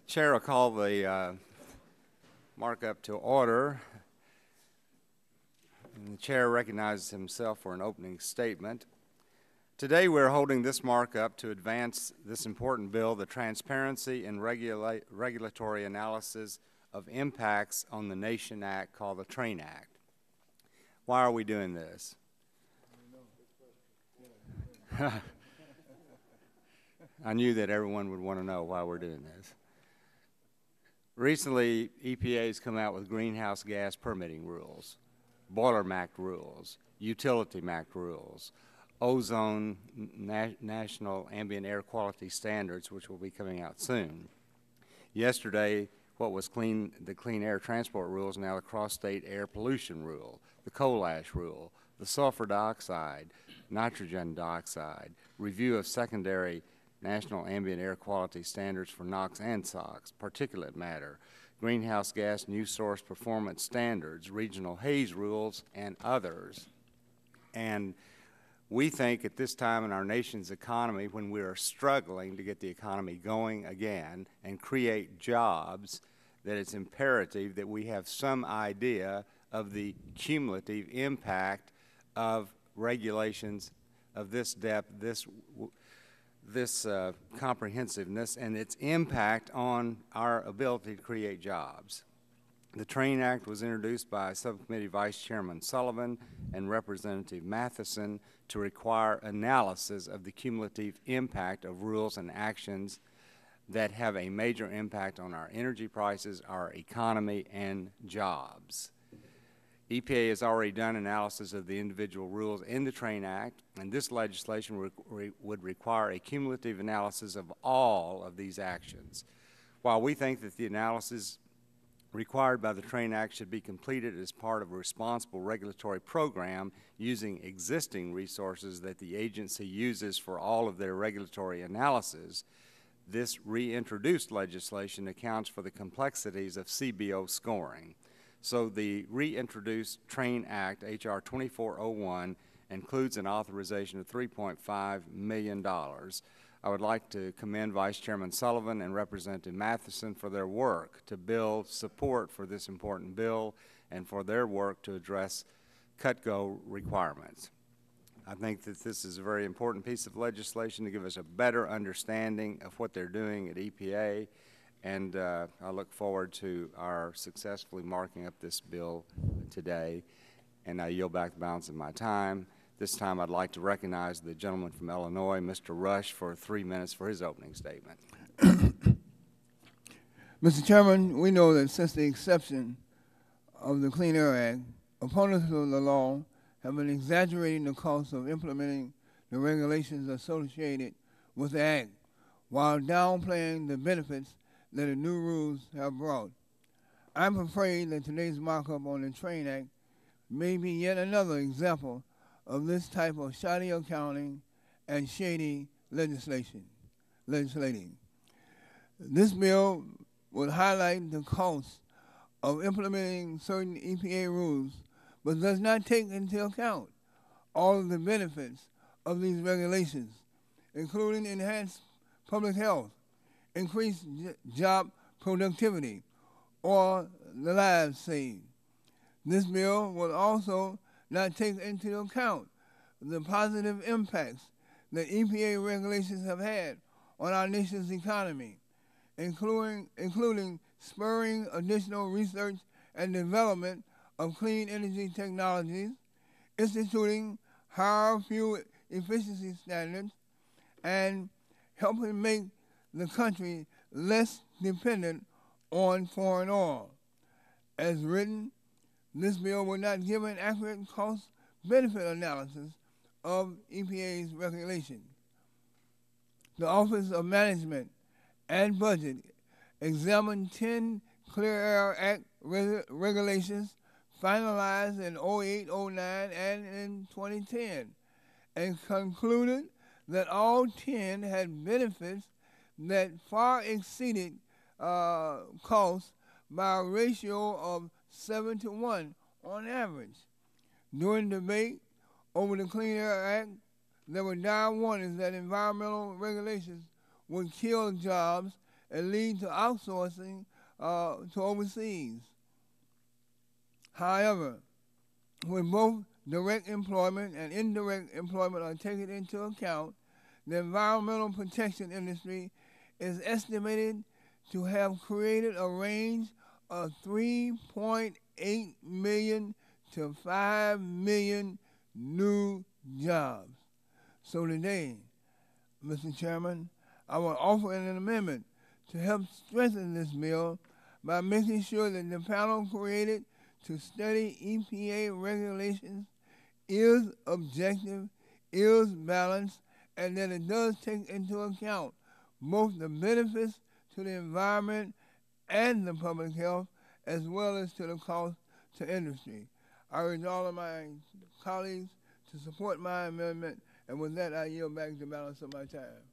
Chair will call the markup to order. And the chair recognizes himself for an opening statement. Today we're holding this markup to advance this important bill, the Transparency and Regulatory Analysis of Impacts on the Nation Act, called the TRAIN Act. Why are we doing this? I knew that everyone would want to know why we're doing this. Recently, EPA has come out with greenhouse gas permitting rules, boiler MACT rules, utility MACT rules, ozone national ambient air quality standards, which will be coming out soon. Yesterday, what was the Clean Air Transport rules, now the Cross-State Air Pollution Rule, the coal ash rule, the sulfur dioxide, nitrogen dioxide, review of secondary national ambient air quality standards for NOx and SOx, particulate matter, greenhouse gas new source performance standards, regional haze rules, and others. And we think at this time in our nation's economy, when we are struggling to get the economy going again and create jobs, that it's imperative that we have some idea of the cumulative impact of regulations of this depth, this comprehensiveness, and its impact on our ability to create jobs. The TRAIN Act was introduced by Subcommittee Vice Chairman Sullivan and Representative Matheson to require analysis of the cumulative impact of rules and actions that have a major impact on our energy prices, our economy, and jobs. EPA has already done analysis of the individual rules in the TRAIN Act, and this legislation would require a cumulative analysis of all of these actions. While we think that the analysis required by the TRAIN Act should be completed as part of a responsible regulatory program using existing resources that the agency uses for all of their regulatory analysis, this reintroduced legislation accounts for the complexities of CBO scoring. So the reintroduced TRAIN Act, H.R. 2401, includes an authorization of $3.5 million. I would like to commend Vice Chairman Sullivan and Representative Matheson for their work to build support for this important bill and for their work to address cut-go requirements. I think that this is a very important piece of legislation to give us a better understanding of what they're doing at EPA, and I look forward to our successfully marking up this bill today. And I yield back the balance of my time. This time I'd like to recognize the gentleman from Illinois, Mr. Rush, for 3 minutes for his opening statement. Mr. Chairman, we know that since the inception of the Clean Air Act, opponents of the law have been exaggerating the cost of implementing the regulations associated with the Act while downplaying the benefits that the new rules have brought. I'm afraid that today's markup on the TRAIN Act may be yet another example of this type of shoddy accounting and shady legislating. This bill would highlight the cost of implementing certain EPA rules, but does not take into account all of the benefits of these regulations, including enhanced public health, increased job productivity, or the lives saved. This bill will also not take into account the positive impacts that EPA regulations have had on our nation's economy, including spurring additional research and development of clean energy technologies, instituting higher fuel efficiency standards, and helping make the country less dependent on foreign oil. As written, this bill will not give an accurate cost-benefit analysis of EPA's regulations. The Office of Management and Budget examined 10 Clear Air Act regulations finalized in 08, 09, and in 2010, and concluded that all 10 had benefits that far exceeded costs by a ratio of 7 to 1 on average. During debate over the Clean Air Act, there were dire warnings that environmental regulations would kill jobs and lead to outsourcing to overseas. However, when both direct employment and indirect employment are taken into account, the environmental protection industry is estimated to have created a range of 3.8 million to 5 million new jobs. So today, Mr. Chairman, I will offer an amendment to help strengthen this bill by making sure that the panel created to study EPA regulations is objective, is balanced, and that it does take into account both the benefits to the environment and the public health, as well as to the cost to industry. I urge all of my colleagues to support my amendment, and with that, I yield back the balance of my time.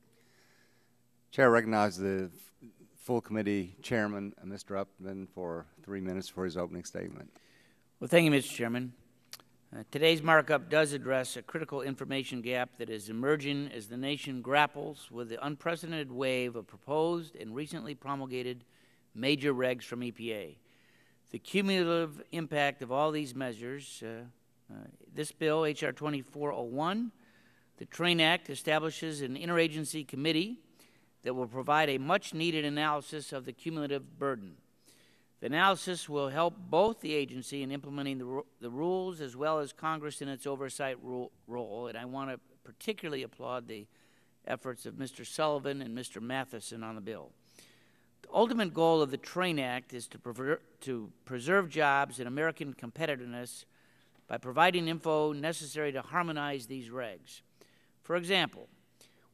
Chair recognizes the full committee chairman, Mr. Upton, for 3 minutes for his opening statement. Well, thank you, Mr. Chairman. Today's markup does address a critical information gap that is emerging as the nation grapples with the unprecedented wave of proposed and recently promulgated major regs from EPA. The cumulative impact of all these measures, this bill, H.R. 2401, the TRAIN Act, establishes an interagency committee that will provide a much-needed analysis of the cumulative burden. The analysis will help both the agency in implementing the rules as well as Congress in its oversight role, and I want to particularly applaud the efforts of Mr. Sullivan and Mr. Matheson on the bill. The ultimate goal of the TRAIN Act is to preserve jobs and American competitiveness by providing info necessary to harmonize these regs. For example,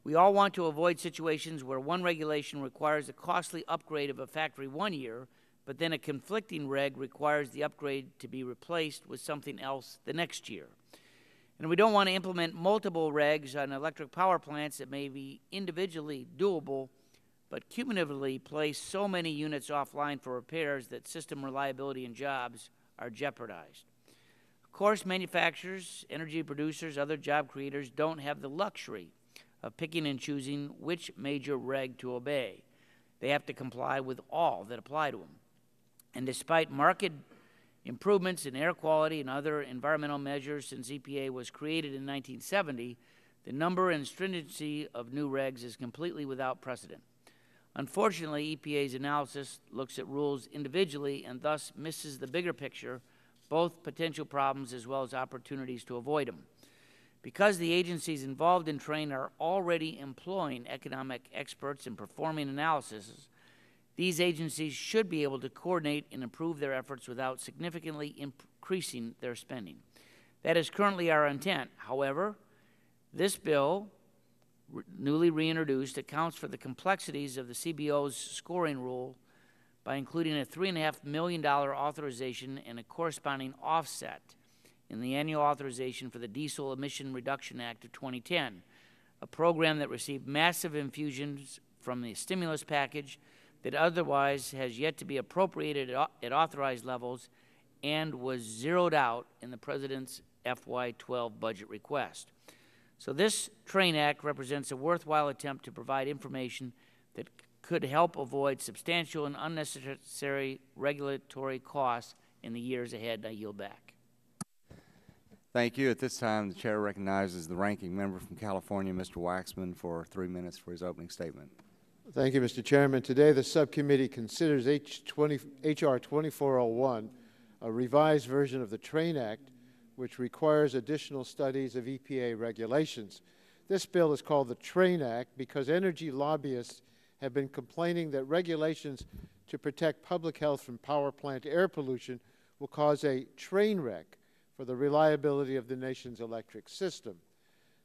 we all want to avoid situations where one regulation requires a costly upgrade of a factory 1 year, but then a conflicting reg requires the upgrade to be replaced with something else the next year. And we don't want to implement multiple regs on electric power plants that may be individually doable, but cumulatively place so many units offline for repairs that system reliability and jobs are jeopardized. Of course, manufacturers, energy producers, other job creators don't have the luxury of picking and choosing which major reg to obey. They have to comply with all that apply to them. And despite marked improvements in air quality and other environmental measures since EPA was created in 1970, the number and stringency of new regs is completely without precedent. Unfortunately, EPA's analysis looks at rules individually and thus misses the bigger picture, both potential problems as well as opportunities to avoid them. Because the agencies involved in TRAIN are already employing economic experts and performing analyses, these agencies should be able to coordinate and improve their efforts without significantly increasing their spending. That is currently our intent. However, this bill, newly reintroduced, accounts for the complexities of the CBO's scoring rule by including a $3.5 million authorization and a corresponding offset in the annual authorization for the Diesel Emission Reduction Act of 2010, a program that received massive infusions from the stimulus package that otherwise has yet to be appropriated at authorized levels and was zeroed out in the President's FY12 budget request. So this TRAIN Act represents a worthwhile attempt to provide information that could help avoid substantial and unnecessary regulatory costs in the years ahead. I yield back. Thank you. At this time, the chair recognizes the ranking member from California, Mr. Waxman, for 3 minutes for his opening statement. Thank you, Mr. Chairman. Today, the subcommittee considers H.R. 2401, a revised version of the TRAIN Act, which requires additional studies of EPA regulations. This bill is called the TRAIN Act because energy lobbyists have been complaining that regulations to protect public health from power plant air pollution will cause a train wreck for the reliability of the nation's electric system.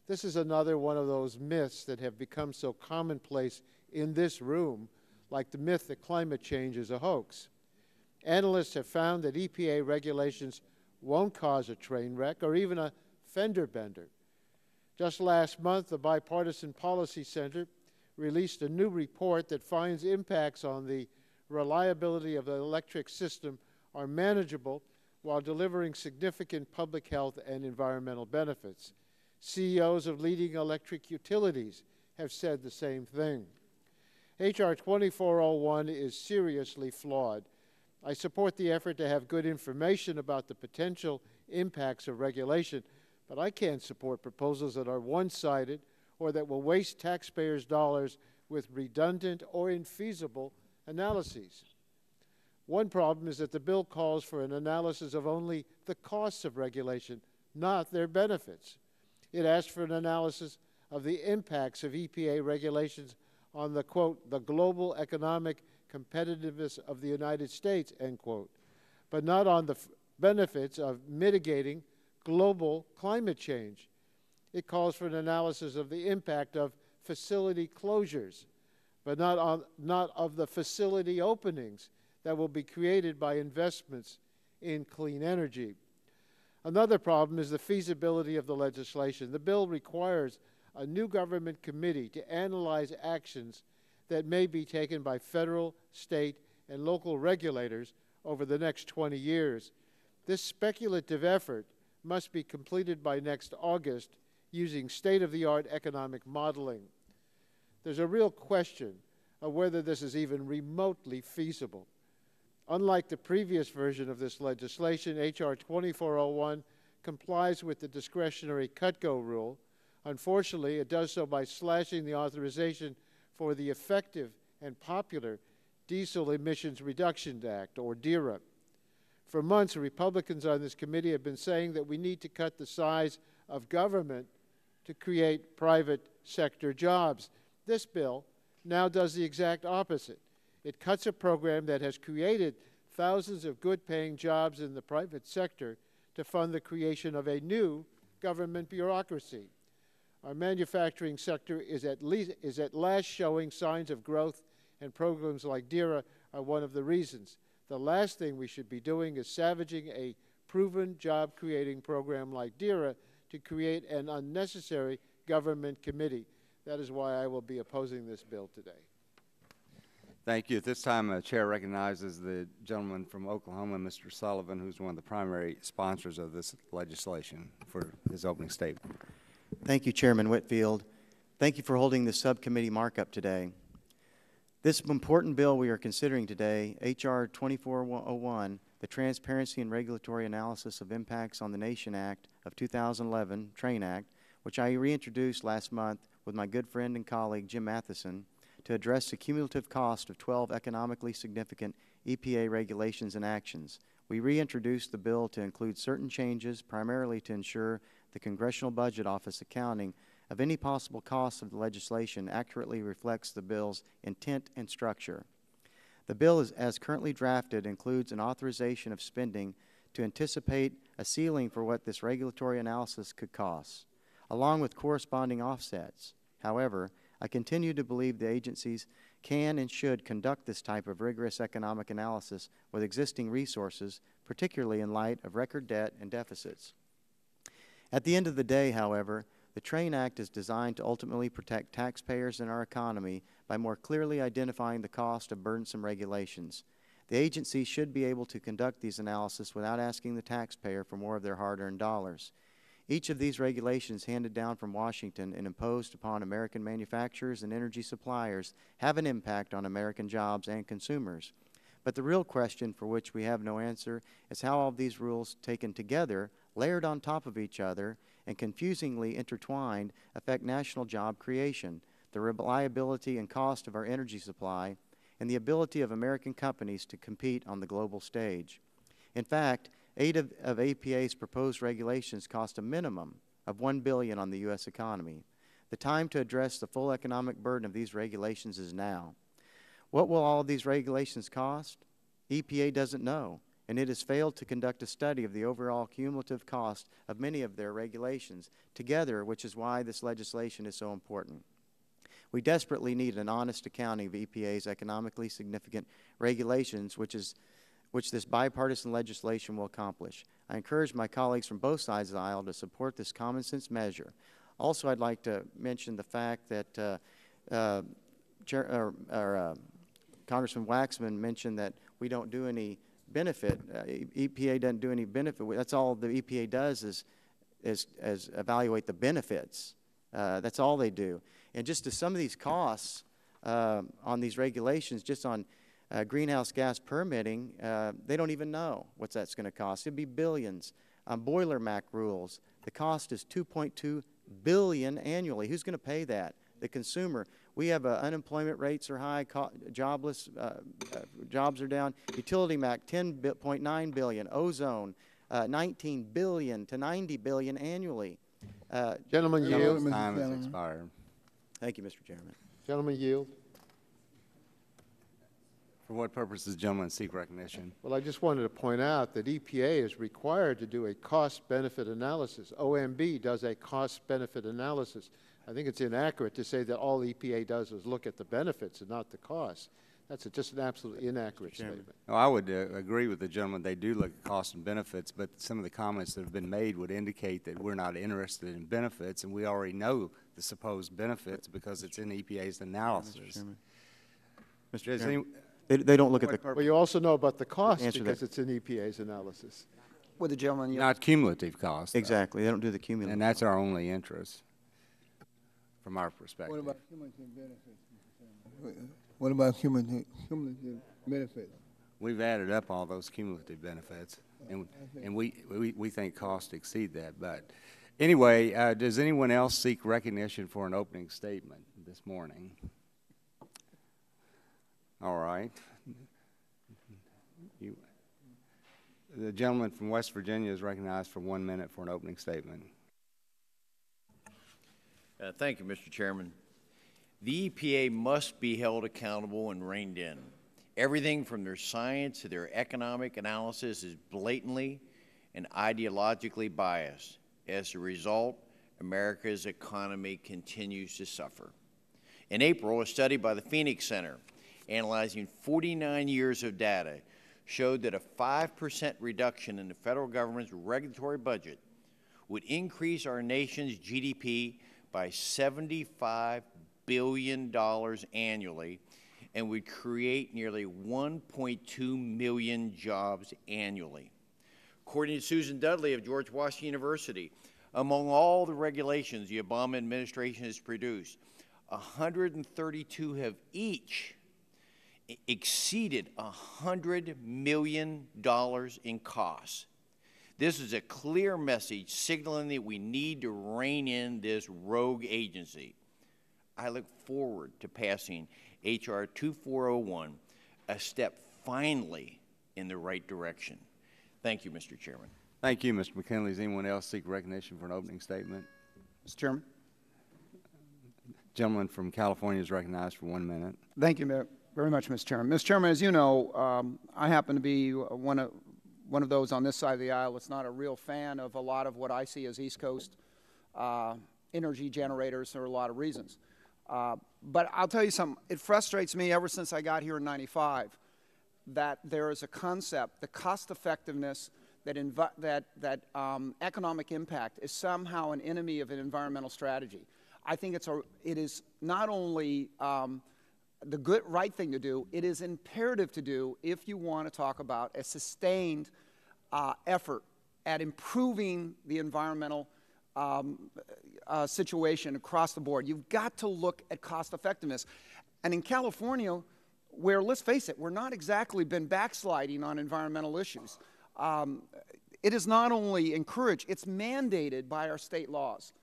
This is another one of those myths that have become so commonplace in this room, like the myth that climate change is a hoax. Analysts have found that EPA regulations won't cause a train wreck or even a fender bender. Just last month, the Bipartisan Policy Center released a new report that finds impacts on the reliability of the electric system are manageable while delivering significant public health and environmental benefits. CEOs of leading electric utilities have said the same thing. H.R. 2401 is seriously flawed. I support the effort to have good information about the potential impacts of regulation, but I can't support proposals that are one-sided or that will waste taxpayers' dollars with redundant or infeasible analyses. One problem is that the bill calls for an analysis of only the costs of regulation, not their benefits. It asks for an analysis of the impacts of EPA regulations on the, quote, the global economic competitiveness of the United States, end quote, but not on the benefits of mitigating global climate change. It calls for an analysis of the impact of facility closures, but not of the facility openings that will be created by investments in clean energy. Another problem is the feasibility of the legislation. The bill requires a new government committee to analyze actions that may be taken by federal, state, and local regulators over the next 20 years. This speculative effort must be completed by next August using state-of-the-art economic modeling. There's a real question of whether this is even remotely feasible. Unlike the previous version of this legislation, H.R. 2401 complies with the discretionary cut-go rule. Unfortunately, it does so by slashing the authorization for the effective and popular Diesel Emissions Reduction Act, or DERA. For months, Republicans on this committee have been saying that we need to cut the size of government to create private sector jobs. This bill now does the exact opposite. It cuts a program that has created thousands of good-paying jobs in the private sector to fund the creation of a new government bureaucracy. Our manufacturing sector is at last showing signs of growth, and programs like DERA are one of the reasons. The last thing we should be doing is savaging a proven job-creating program like DERA to create an unnecessary government committee. That is why I will be opposing this bill today. Thank you. At this time, the chair recognizes the gentleman from Oklahoma, Mr. Sullivan, who's one of the primary sponsors of this legislation, for his opening statement. Thank you, Chairman Whitfield. Thank you for holding this subcommittee markup today. This important bill we are considering today, H.R. 2401, the Transparency and Regulatory Analysis of Impacts on the Nation Act of 2011, TRAIN Act, which I reintroduced last month with my good friend and colleague Jim Matheson to address the cumulative cost of 12 economically significant EPA regulations and actions. We reintroduced the bill to include certain changes, primarily to ensure the Congressional Budget Office accounting of any possible costs of the legislation accurately reflects the bill's intent and structure. The bill, as currently drafted, includes an authorization of spending to anticipate a ceiling for what this regulatory analysis could cost, along with corresponding offsets. However, I continue to believe the agencies can and should conduct this type of rigorous economic analysis with existing resources, particularly in light of record debt and deficits. At the end of the day, however, the TRAIN Act is designed to ultimately protect taxpayers and our economy by more clearly identifying the cost of burdensome regulations. The agency should be able to conduct these analyses without asking the taxpayer for more of their hard-earned dollars. Each of these regulations handed down from Washington and imposed upon American manufacturers and energy suppliers have an impact on American jobs and consumers. But the real question for which we have no answer is how all of these rules taken together, layered on top of each other, and confusingly intertwined affect national job creation, the reliability and cost of our energy supply, and the ability of American companies to compete on the global stage. In fact, 8 of APA's proposed regulations cost a minimum of $1 billion on the U.S. economy. The time to address the full economic burden of these regulations is now. What will all of these regulations cost? EPA doesn't know, and it has failed to conduct a study of the overall cumulative cost of many of their regulations together, which is why this legislation is so important. We desperately need an honest accounting of EPA's economically significant regulations, which this bipartisan legislation will accomplish. I encourage my colleagues from both sides of the aisle to support this common sense measure. Also, I'd like to mention the fact that Congressman Waxman mentioned that we don't do any benefit. EPA doesn't do any benefit. That's all the EPA does is evaluate the benefits. That's all they do. And just to some of these costs, on these regulations, just on greenhouse gas permitting, they don't even know what that's going to cost. It'd be billions. Boiler MAC rules, the cost is $2.2 billion annually. Who's going to pay that? The consumer. We have unemployment rates are high, jobless, jobs are down. Utility MAC, $10.9 billion. Ozone, $19 billion to $90 billion annually. Gentleman yield. Time has expired. Thank you, Mr. Chairman. Gentleman yield. For what purpose does the gentleman seek recognition? Well, I just wanted to point out that EPA is required to do a cost-benefit analysis. OMB does a cost-benefit analysis. I think it's inaccurate to say that all EPA does is look at the benefits and not the costs. That's just an absolutely inaccurate statement. No, I would agree with the gentleman. They do look at costs and benefits, but some of the comments that have been made would indicate that we're not interested in benefits, and we already know the supposed benefits because it's in EPA's analysis. Mr. Chairman. They don't look at the... Well, you also know about the cost Answer because that. it's in EPA's analysis. Would the gentleman yield? Not cumulative costs. Exactly. They don't do the cumulative. And that's our only interest from our perspective. What about cumulative benefits, Mr. Chairman? What about cumulative benefits? We've added up all those cumulative benefits, and we think costs exceed that. But anyway, does anyone else seek recognition for an opening statement this morning? All right. The gentleman from West Virginia is recognized for 1 minute for an opening statement. Thank you, Mr. Chairman. The EPA must be held accountable and reined in. Everything from their science to their economic analysis is blatantly and ideologically biased. As a result, America's economy continues to suffer. In April, a study by the Phoenix Center analyzing 49 years of data showed that a 5% reduction in the federal government's regulatory budget would increase our nation's GDP by $75 billion annually and would create nearly 1.2 million jobs annually. According to Susan Dudley of George Washington University, among all the regulations the Obama administration has produced, 132 have each exceeded $100 million in costs. This is a clear message signaling that we need to rein in this rogue agency. I look forward to passing H.R. 2401, a step finally in the right direction. Thank you, Mr. Chairman. Thank you, Mr. McKinley. Does anyone else seek recognition for an opening statement? Mr. Chairman. Gentleman from California is recognized for 1 minute. Thank you very much, Mr. Chairman. Mr. Chairman, as you know, I happen to be one of those on this side of the aisle that's not a real fan of a lot of what I see as East Coast energy generators for a lot of reasons. But I'll tell you something. It frustrates me ever since I got here in '95 that there is a concept, the cost effectiveness, that economic impact is somehow an enemy of an environmental strategy. I think it is not only the right thing to do, it is imperative to do if you want to talk about a sustained effort at improving the environmental situation across the board. You've got to look at cost effectiveness. And in California, where, let's face it, we're not exactly been backsliding on environmental issues, it is not only encouraged, it's mandated by our state laws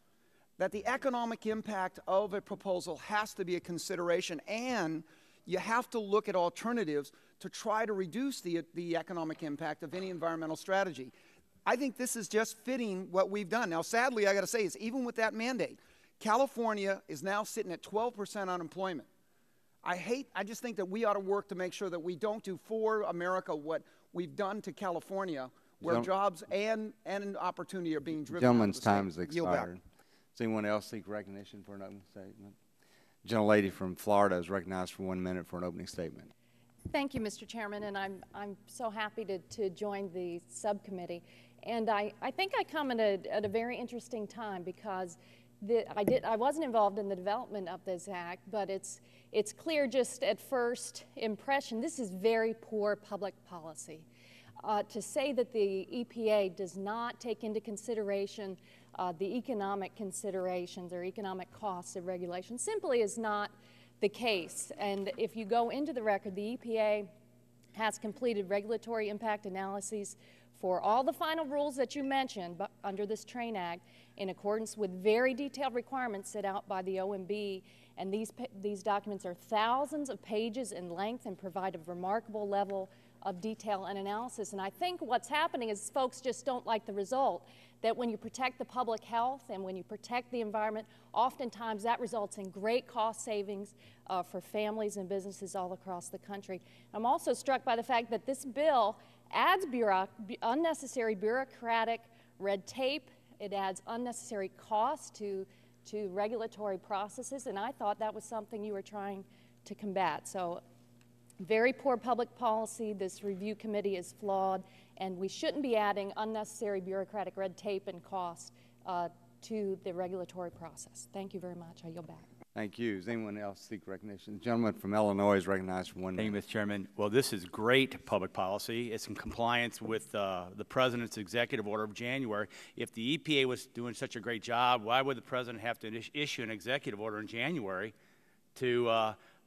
that the economic impact of a proposal has to be a consideration, and you have to look at alternatives to try to reduce the economic impact of any environmental strategy. I think this is just fitting what we've done. Now, sadly, I got to say, is even with that mandate, California is now sitting at 12% unemployment. I just think that we ought to work to make sure that we don't do for America what we've done to California, where jobs and an opportunity are being driven. Gentleman's time has expired. Does anyone else seek recognition for an opening statement? Gentlelady from Florida is recognized for 1 minute for an opening statement. Thank you, Mr. Chairman, and I'm so happy to join the subcommittee. And I think I come at a very interesting time because I wasn't involved in the development of this act, but it's clear just at first impression this is very poor public policy. To say that the EPA does not take into consideration the economic considerations or economic costs of regulation simply is not the case. And if you go into the record, the EPA has completed regulatory impact analyses for all the final rules that you mentioned under this TRAIN Act in accordance with very detailed requirements set out by the OMB. And these documents are thousands of pages in length and provide a remarkable level of detail and analysis. And I think what's happening is folks just don't like the result, that when you protect the public health and when you protect the environment, oftentimes that results in great cost savings for families and businesses all across the country. I'm also struck by the fact that this bill adds unnecessary bureaucratic red tape. It adds unnecessary costs to regulatory processes, and I thought that was something you were trying to combat. So very poor public policy. This review committee is flawed, and we shouldn't be adding unnecessary bureaucratic red tape and cost to the regulatory process. Thank you very much. I yield back. Thank you. Does anyone else seek recognition? The gentleman from Illinois is recognized for 1 minute. Thank you, Mr. Chairman. Well, this is great public policy. It's in compliance with the President's executive order of January. If the EPA was doing such a great job, why would the President have to issue an executive order in January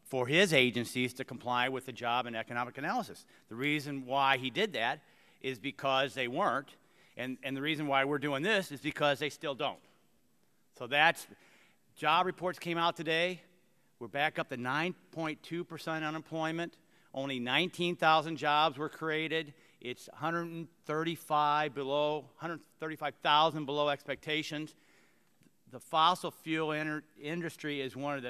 for his agencies to comply with the job and economic analysis? The reason why he did that is because they weren't, and the reason why we're doing this is because they still don't. So that's... Job reports came out today. We're back up to 9.2% unemployment. Only 19,000 jobs were created. It's 135,000 below expectations. The fossil fuel industry is one of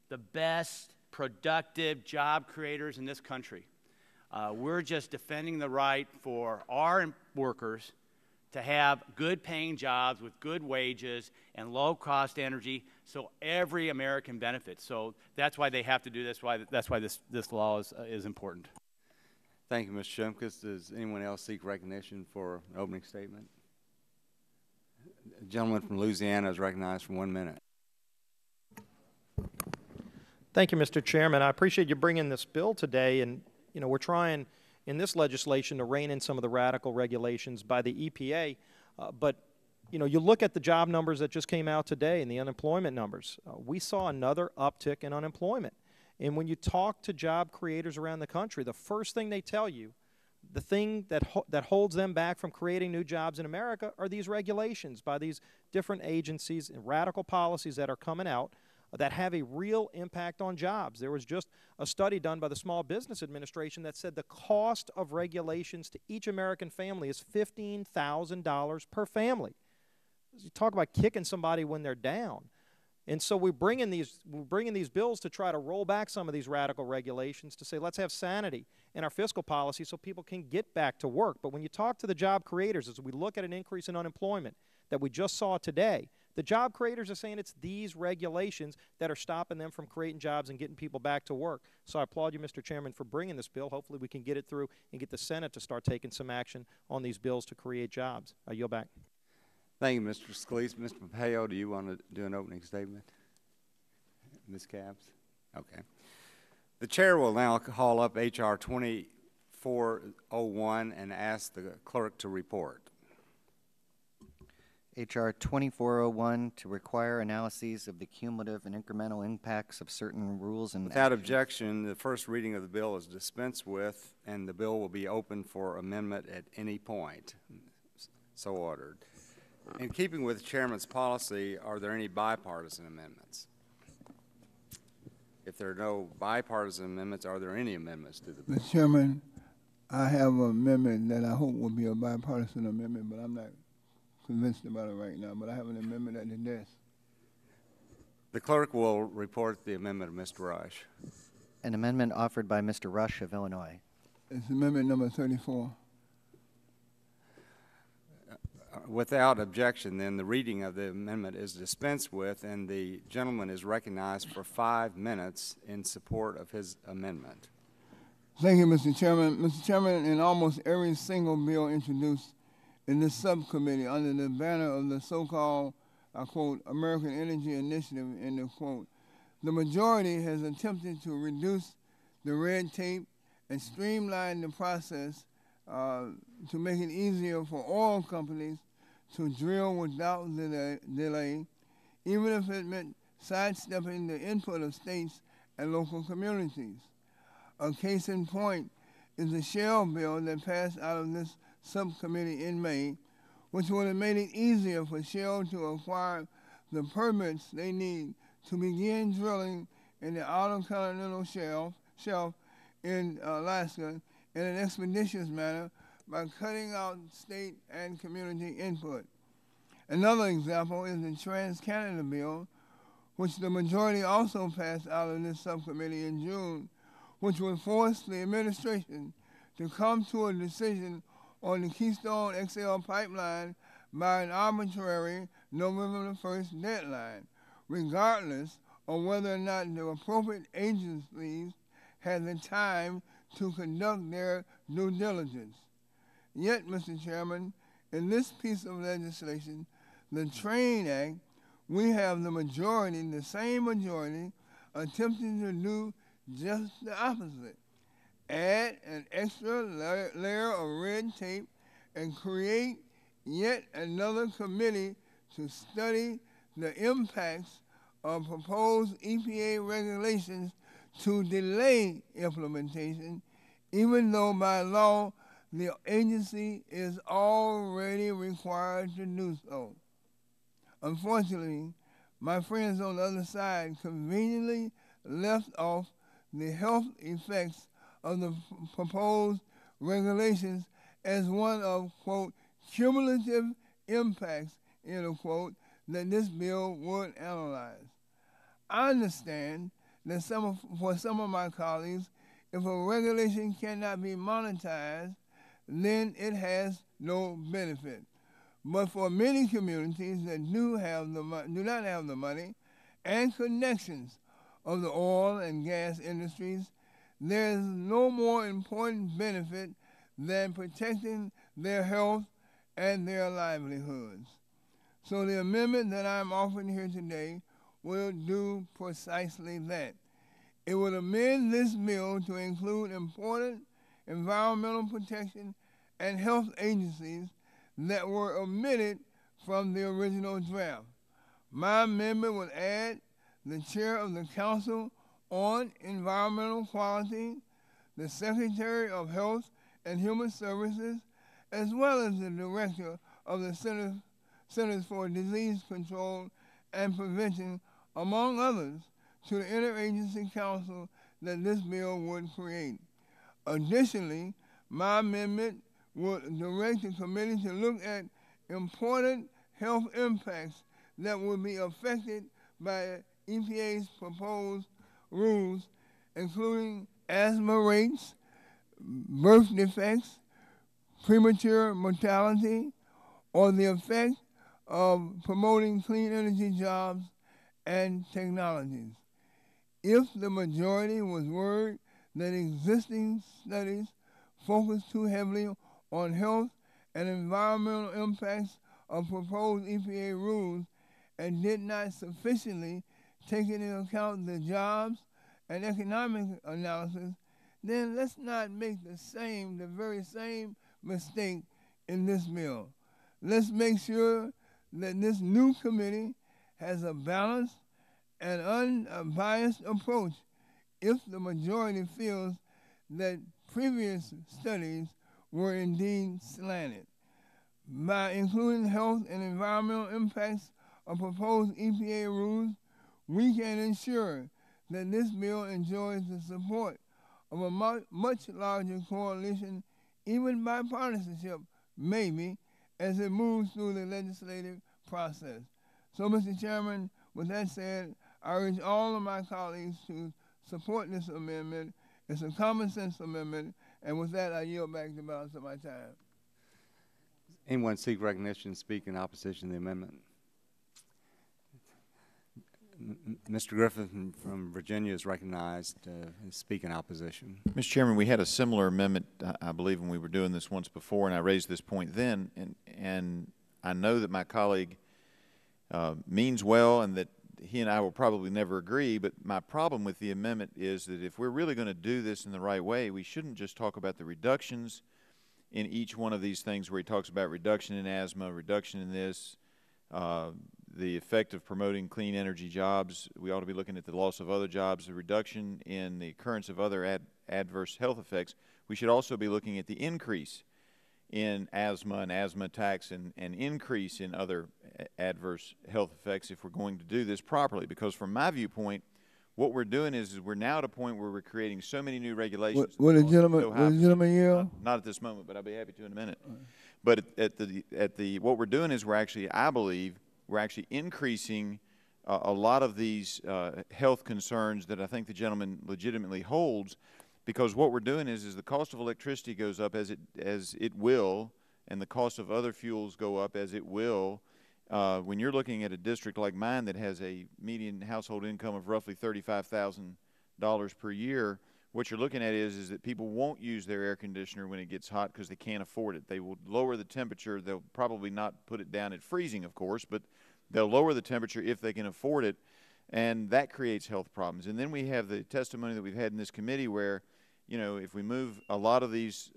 the best productive job creators in this country. We're just defending the right for our workers to have good paying jobs with good wages and low cost energy so every American benefits. So that's why they have to do this, that's why this law is important. Thank you, Mr. Shumkus. Does anyone else seek recognition for an opening statement? The gentleman from Louisiana is recognized for 1 minute. Thank you, Mr. Chairman. I appreciate you bringing this bill today, and we're trying in this legislation to rein in some of the radical regulations by the EPA, but you look at the job numbers that just came out today and the unemployment numbers. We saw another uptick in unemployment, and when you talk to job creators around the country, the first thing they tell you, the thing that holds them back from creating new jobs in America are these regulations by these different agencies and radical policies that are coming out that have a real impact on jobs. There was just a study done by the Small Business Administration that said the cost of regulations to each American family is $15,000 per family. You talk about kicking somebody when they're down. And so we're bringing these bills to try to roll back some of these radical regulations to say let's have sanity in our fiscal policy so people can get back to work. But when you talk to the job creators, as we look at an increase in unemployment that we just saw today, the job creators are saying it's these regulations that are stopping them from creating jobs and getting people back to work. So I applaud you, Mr. Chairman, for bringing this bill. Hopefully we can get it through and get the Senate to start taking some action on these bills to create jobs. I yield back. Thank you, Mr. Scalise. Mr. Pompeo, do you want to do an opening statement? Ms. Capps? Okay. The chair will now call up H.R. 2401 and ask the clerk to report. H.R. 2401 to require analyses of the cumulative and incremental impacts of certain rules and Without objection, the first reading of the bill is dispensed with, and the bill will be open for amendment at any point. So ordered. In keeping with the chairman's policy, are there any bipartisan amendments? If there are no bipartisan amendments, are there any amendments to the bill? Mr. Chairman, I have an amendment that I hope will be a bipartisan amendment, but I'm not convinced about it right now, but I have an amendment at the desk. The clerk will report the amendment of Mr. Rush. An amendment offered by Mr. Rush of Illinois. It's amendment number 34. Without objection, then, the reading of the amendment is dispensed with, and the gentleman is recognized for 5 minutes in support of his amendment. Thank you, Mr. Chairman. Mr. Chairman, in almost every single bill introduced in this subcommittee under the banner of the so-called, I quote, American Energy Initiative, end of quote, the majority has attempted to reduce the red tape and streamline the process to make it easier for oil companies to drill without delay, even if it meant sidestepping the input of states and local communities. A case in point is the shell bill that passed out of this subcommittee in May, which would have made it easier for Shell to acquire the permits they need to begin drilling in the Outer Continental Shelf in Alaska in an expeditious manner by cutting out state and community input. Another example is the Trans-Canada Bill, which the majority also passed out of this subcommittee in June, which would force the administration to come to a decision on the Keystone XL pipeline by an arbitrary November the 1st deadline, regardless of whether or not the appropriate agencies had the time to conduct their due diligence. Yet, Mr. Chairman, in this piece of legislation, the TRAIN Act, we have the majority, the same majority, attempting to do just the opposite. Add an extra layer of red tape and create yet another committee to study the impacts of proposed EPA regulations to delay implementation, even though by law the agency is already required to do so. Unfortunately, my friends on the other side conveniently left off the health effects of the proposed regulations as one of, quote, cumulative impacts, end quote, that this bill would analyze. I understand that for some of my colleagues, if a regulation cannot be monetized, then it has no benefit. But for many communities that do not have the money and connections of the oil and gas industries, there is no more important benefit than protecting their health and their livelihoods. So the amendment that I'm offering here today will do precisely that. It will amend this bill to include important environmental protection and health agencies that were omitted from the original draft. My amendment would add the chair of the Council on Environmental Quality, the Secretary of Health and Human Services, as well as the Director of the Centers for Disease Control and Prevention, among others, to the interagency council that this bill would create. Additionally, my amendment would direct the committee to look at important health impacts that would be affected by EPA's proposed rules, including asthma rates, birth defects, premature mortality, or the effect of promoting clean energy jobs and technologies. If the majority was worried that existing studies focus too heavily on health and environmental impacts of proposed EPA rules and did not sufficiently take into account the jobs and economic analysis, then let's not make the very same mistake in this bill. Let's make sure that this new committee has a balanced and unbiased approach if the majority feels that previous studies were indeed slanted. By including health and environmental impacts of proposed EPA rules, we can ensure that this bill enjoys the support of a much larger coalition, even bipartisanship, maybe, as it moves through the legislative process. So, Mr. Chairman, with that said, I urge all of my colleagues to support this amendment. It's a common sense amendment, and with that, I yield back the balance of my time. Anyone seek recognition, speak in opposition to the amendment? Mr. Griffin from Virginia is recognized to speak in opposition. Mr. Chairman, we had a similar amendment, I believe, when we were doing this once before, and I raised this point then, and I know that my colleague means well and that he and I will probably never agree, but my problem with the amendment is that if we're really going to do this in the right way, we shouldn't just talk about the reductions in each one of these things where he talks about reduction in asthma, reduction in this, the effect of promoting clean energy jobs. We ought to be looking at the loss of other jobs, the reduction in the occurrence of other adverse health effects. We should also be looking at the increase in asthma and asthma attacks and increase in other adverse health effects if we're going to do this properly. Because from my viewpoint, what we're doing is we're now at a point where we're creating so many new regulations. Will the gentleman yield? Not at this moment, but I'll be happy to in a minute. But what we're doing is I believe we're actually increasing a lot of these health concerns that I think the gentleman legitimately holds, because what we're doing is the cost of electricity goes up as it will, and the cost of other fuels go up as it will. When you're looking at a district like mine that has a median household income of roughly $35,000 per year, what you're looking at is that people won't use their air conditioner when it gets hot because they can't afford it. They will lower the temperature. They'll probably not put it down at freezing, of course, but they'll lower the temperature if they can afford it, and that creates health problems. And then we have the testimony that we've had in this committee where, you know, if we move a lot of these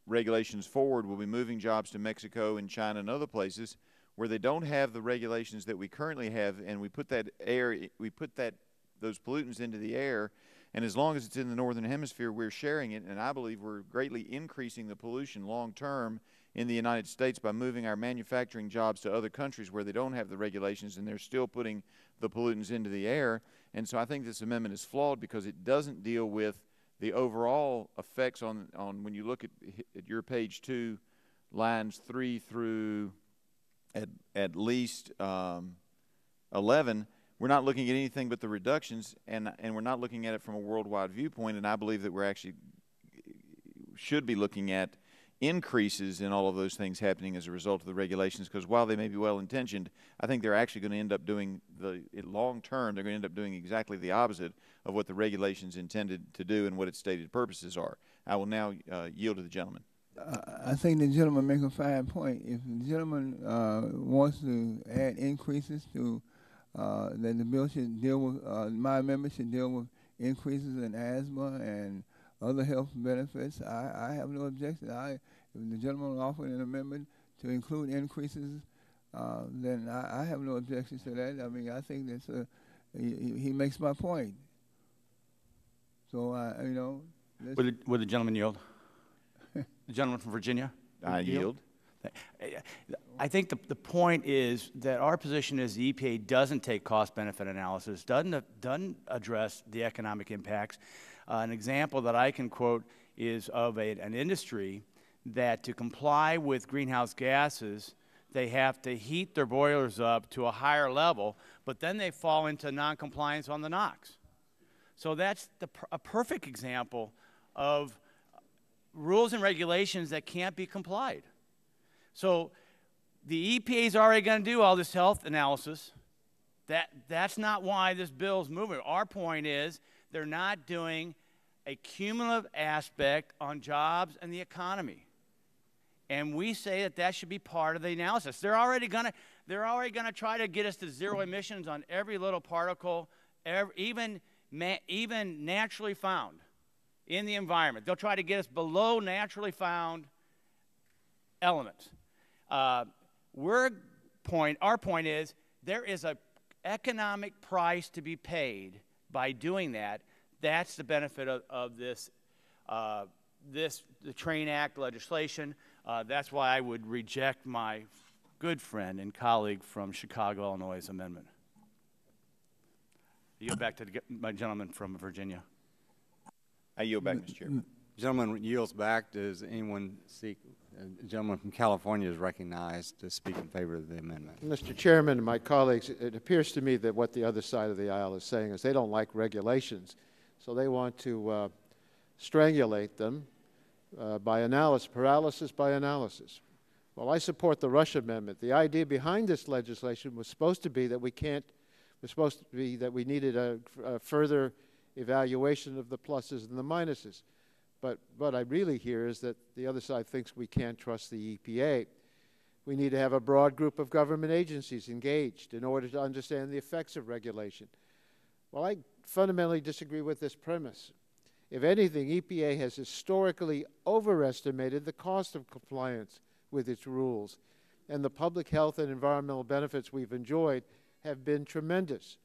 regulations forward, we'll be moving jobs to Mexico and China and other places where they don't have the regulations that we currently have, and we put those pollutants into the air. And as long as it's in the northern hemisphere, we're sharing it, and I believe we're greatly increasing the pollution long term in the United States by moving our manufacturing jobs to other countries where they don't have the regulations and they're still putting the pollutants into the air. And so I think this amendment is flawed because it doesn't deal with the overall effects on when you look at your page 2, lines 3 through at least 11. We're not looking at anything but the reductions, and we're not looking at it from a worldwide viewpoint, and I believe that we're actually should be looking at increases in all of those things happening as a result of the regulations, because while they may be well-intentioned, I think they're actually going to end up doing, long term, they're going to end up doing exactly the opposite of what the regulations intended to do and what its stated purposes are. I will now yield to the gentleman. I think the gentleman makes a fine point. If the gentleman wants to add increases to that the bill should deal with, my amendment should deal with increases in asthma and other health benefits, I have no objection. If the gentleman offered an amendment to include increases, then I have no objections to that. I mean, I think that's he makes my point. So, you know. Would the gentleman yield? The gentleman from Virginia? I yield. I think the point is that our position is the EPA doesn't take cost-benefit analysis, doesn't address the economic impacts. An example that I can quote is of an industry that to comply with greenhouse gases, they have to heat their boilers up to a higher level, but then they fall into noncompliance on the NOx. So that's a perfect example of rules and regulations that can't be complied. So the EPA is already going to do all this health analysis. That's not why this bill is moving. Our point is they're not doing a cumulative aspect on jobs and the economy. And we say that should be part of the analysis. They're already going to try to get us to zero emissions on every little particle, even naturally found in the environment. They'll try to get us below naturally found elements. Our point is there is an economic price to be paid by doing that. That's the benefit of this, the Train Act legislation. That's why I would reject my good friend and colleague from Chicago, Illinois' amendment. I yield back to my gentleman from Virginia. I yield back, Mr. Chairman. Gentleman yields back. Does anyone seek? A gentleman from California is recognized to speak in favor of the amendment. Mr. Chairman and my colleagues, it appears to me that what the other side of the aisle is saying is they don't like regulations, so they want to strangulate them by analysis, paralysis by analysis. Well, I support the Rush Amendment. The idea behind this legislation was supposed to be that we needed a further evaluation of the pluses and the minuses. But what I really hear is that the other side thinks we can't trust the EPA. We need to have a broad group of government agencies engaged in order to understand the effects of regulation. Well, I fundamentally disagree with this premise. If anything, EPA has historically overestimated the cost of compliance with its rules. and the public health and environmental benefits we've enjoyed have been tremendous.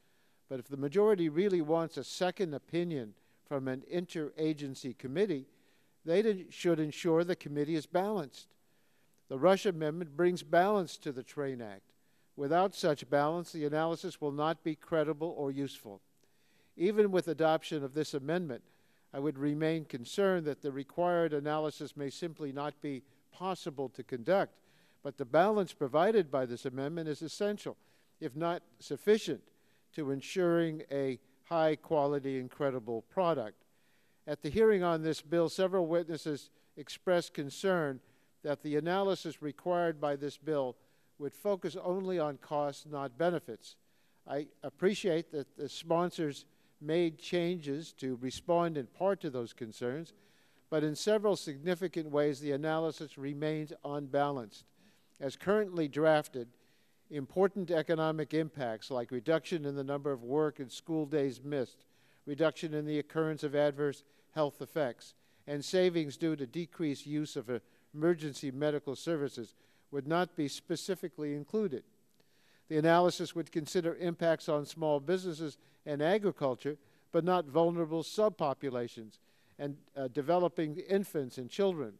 But if the majority really wants a second opinion from an interagency committee, they should ensure the committee is balanced. The Rush Amendment brings balance to the Train Act. Without such balance, the analysis will not be credible or useful. Even with adoption of this amendment, I would remain concerned that the required analysis may simply not be possible to conduct, but the balance provided by this amendment is essential, if not sufficient, to ensuring a high quality and credible product. At the hearing on this bill, several witnesses expressed concern that the analysis required by this bill would focus only on costs, not benefits. I appreciate that the sponsors made changes to respond in part to those concerns, but in several significant ways the analysis remains unbalanced. As currently drafted, important economic impacts like reduction in the number of work and school days missed, reduction in the occurrence of adverse health effects, and savings due to decreased use of emergency medical services would not be specifically included. The analysis would consider impacts on small businesses and agriculture, but not vulnerable subpopulations and developing infants and children.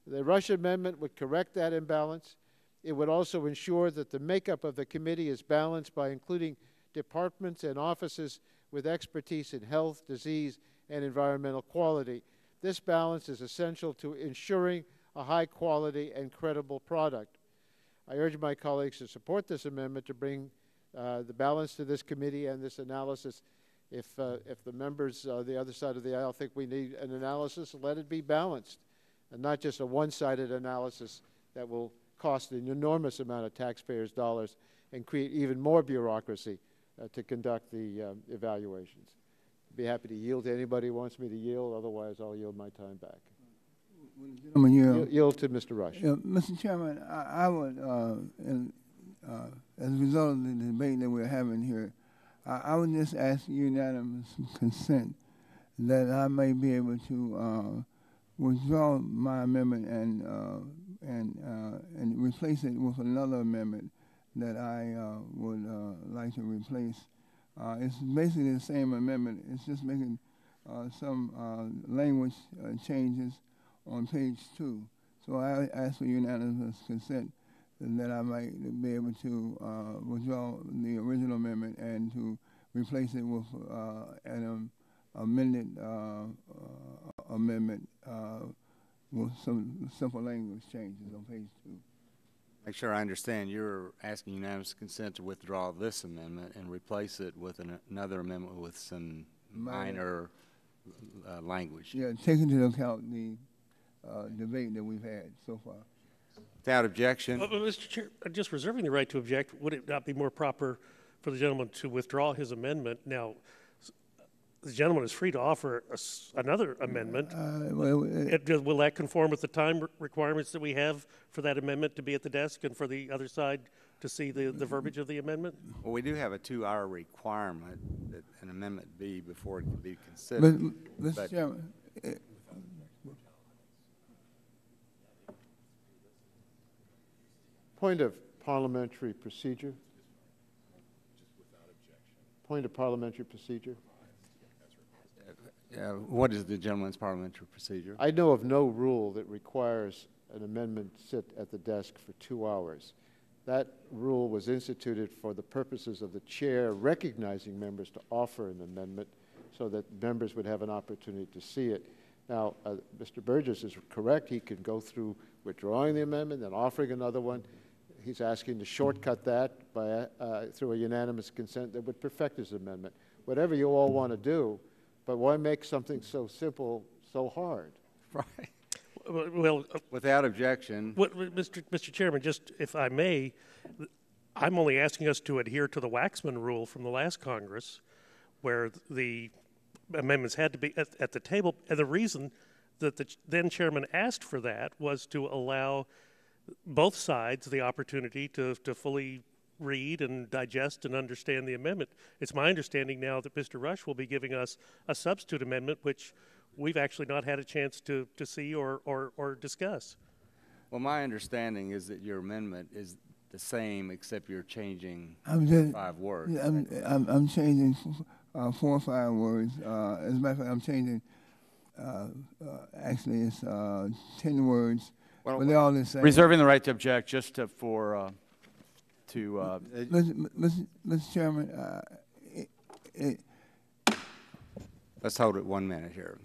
The Rush Amendment would correct that imbalance. It would also ensure that the makeup of the committee is balanced by including departments and offices with expertise in health, disease, and environmental quality. This balance is essential to ensuring a high quality and credible product. I urge my colleagues to support this amendment to bring the balance to this committee and this analysis. If the members on the other side of the aisle think we need an analysis, let it be balanced, and not just a one-sided analysis that will cost an enormous amount of taxpayers' dollars and create even more bureaucracy to conduct the evaluations. I'd be happy to yield to anybody who wants me to yield. Otherwise, I'll yield my time back. Yield to Mr. Rush. Mr. Chairman, I would, as a result of the debate that we're having here, I would just ask unanimous consent that I may be able to withdraw my amendment and replace it with another amendment that I would like to replace. It's basically the same amendment. It's just making some language changes on page 2. So I ask for unanimous consent that I might be able to withdraw the original amendment and to replace it with an amended amendment with some simple language changes on page 2. Make sure I understand. You're asking unanimous consent to withdraw this amendment and replace it with another amendment with some minor language. Yeah, taking into account the debate that we've had so far. Without objection. Mr. Chair, just reserving the right to object, would it not be more proper for the gentleman to withdraw his amendment? Now, the gentleman is free to offer another amendment. Will that conform with the time requirements that we have for that amendment to be at the desk and for the other side to see the verbiage of the amendment? Well, we do have a 2-hour requirement that an amendment be before it can be considered. Mr. Chairman, Point of parliamentary procedure. Point of parliamentary procedure. What is the gentleman's parliamentary procedure? I know of no rule that requires an amendment sit at the desk for 2 hours. That rule was instituted for the purposes of the chair recognizing members to offer an amendment so that members would have an opportunity to see it. Now, Mr. Burgess is correct. He can go through withdrawing the amendment and offering another one. He's asking to shortcut that by, through a unanimous consent that would perfect his amendment. Whatever you all want to do, but why make something so simple so hard? Right. Well, without objection. Mr. Chairman, just if I may, I'm only asking us to adhere to the Waxman rule from the last Congress, where the amendments had to be at the table. And the reason that the then chairman asked for that was to allow both sides the opportunity to fully read and digest and understand the amendment. It's my understanding now that Mr. Rush will be giving us a substitute amendment, which we've actually not had a chance to see or discuss. Well, my understanding is that your amendment is the same, except you're changing I'm just 5 words. Yeah, I'm changing 4 or 5 words. As a matter of fact, I'm changing. Actually, it's 10 words, Well, but they're all the same. Reserving the right to object just to, Mr. Chairman, let's hold it 1 minute here.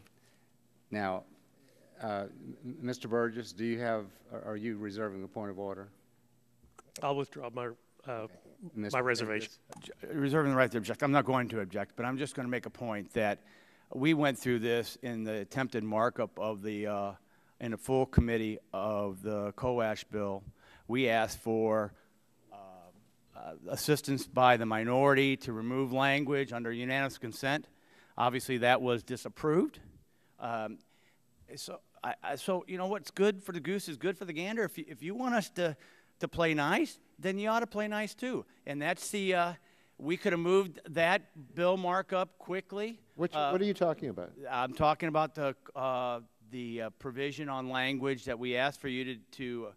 Now, Mr. Burgess, do you have? Are you reserving a point of order? I'll withdraw my Mr. my reservation. reserving the right to object. I'm not going to object, but I'm just going to make a point that we went through this in the attempted markup of the in a full committee of the COASH bill. We asked for assistance by the minority to remove language under unanimous consent. Obviously, that was disapproved. So you know what's good for the goose is good for the gander. If you want us to play nice, then you ought to play nice too. And that's the we could have moved that bill markup quickly. What are you talking about? I'm talking about the provision on language that we asked for you to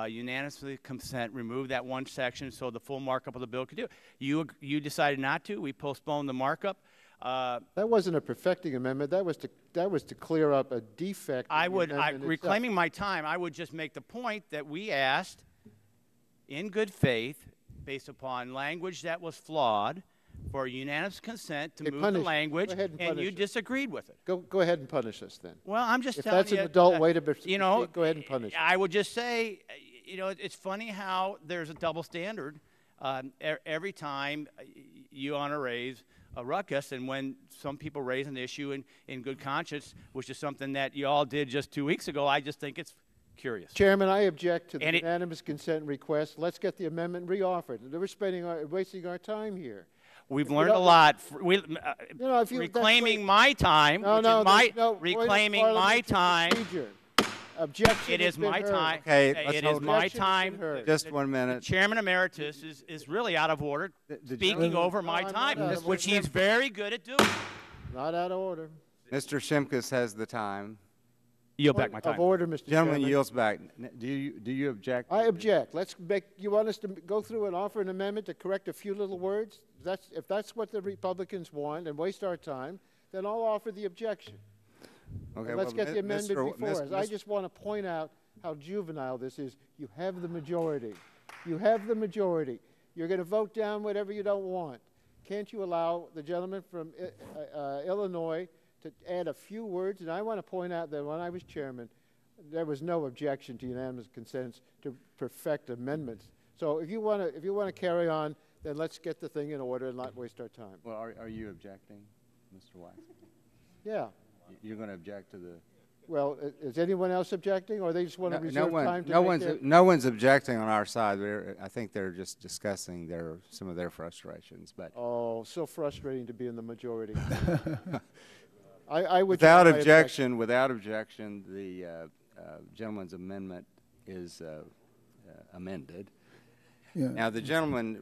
unanimously consent, remove that one section so the full markup of the bill could do it. You decided not to. We postponed the markup. That wasn't a perfecting amendment. That was to clear up a defect. Reclaiming my time, I would just make the point that we asked, in good faith, based upon language that was flawed, for unanimous consent to move the language, and you disagreed with it. Go ahead and punish us then. Well, I'm just if telling that's you. An adult way to you know, go ahead and punish. I would just say, you know, it's funny how there's a double standard every time you want to raise a ruckus, and when some people raise an issue in good conscience, which is something that you all did just 2 weeks ago, I just think it's curious. Chairman, I object to the unanimous consent request. Let's get the amendment reoffered. We're wasting our time here. We've learned a lot. Reclaiming my time, reclaiming my time. Objection. It is my time. Okay, it is my time. Just 1 minute. The Chairman Emeritus is really out of order, speaking over my time, which he's very good at doing. Not out of order. Mr. Shimkus has the time. Yield back my time. Of order, Mr. Gentleman Chairman. yields back. Do you object? I object. You want us to go through and offer an amendment to correct a few little words? If that's what the Republicans want and waste our time, then I'll offer the objection. Okay, let's get the amendment before us. I just want to point out how juvenile this is. You have the majority. You have the majority. You're going to vote down whatever you don't want. Can't you allow the gentleman from Illinois to add a few words? And I want to point out that when I was chairman, there was no objection to unanimous consent to perfect amendments. So if you want to carry on, then let's get the thing in order and not waste our time. Well, are you objecting, Mr. Wax? Yeah. You're going to object to the... Well, is anyone else objecting, or they just want to reserve time to no one's objecting on our side. I think they're just discussing some of their frustrations. But oh, so frustrating to be in the majority. I would without objection, the gentleman's amendment is amended. Yeah. Now, the gentleman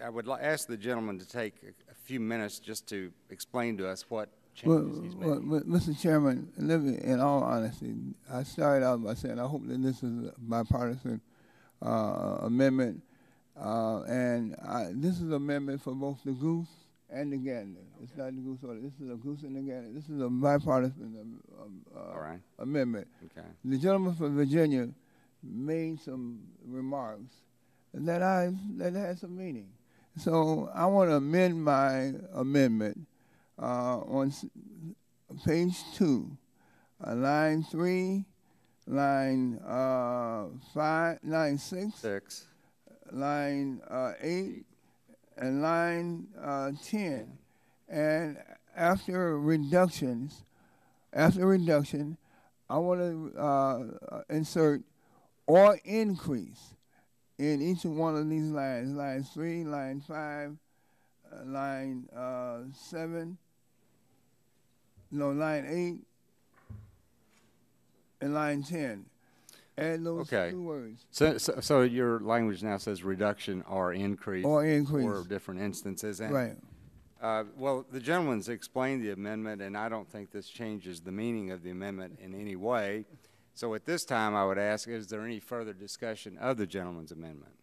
I would ask the gentleman to take a few minutes just to explain to us what changes he's making. Well, Mr. Chairman, in all honesty, I started out by saying I hope that this is a bipartisan amendment, and this is an amendment for both the goose and the gander. It's not the goose order. This is a goose and the gander. This is a bipartisan amendment. Okay. The gentleman from Virginia made some remarks that had some meaning. So I want to amend my amendment on page 2, line 3, line 5, line 6, line 8, and line 10. And after reduction, I want to insert or increase in each one of these lines, line 3, line 5, line 7, line 8, and line 10. Add those two words. So your language now says reduction or increase. Or increase. For different instances. And, right. Well, the gentleman's explained the amendment, and I don't think this changes the meaning of the amendment in any way. So at this time, I would ask, is there any further discussion of the gentleman's amendment?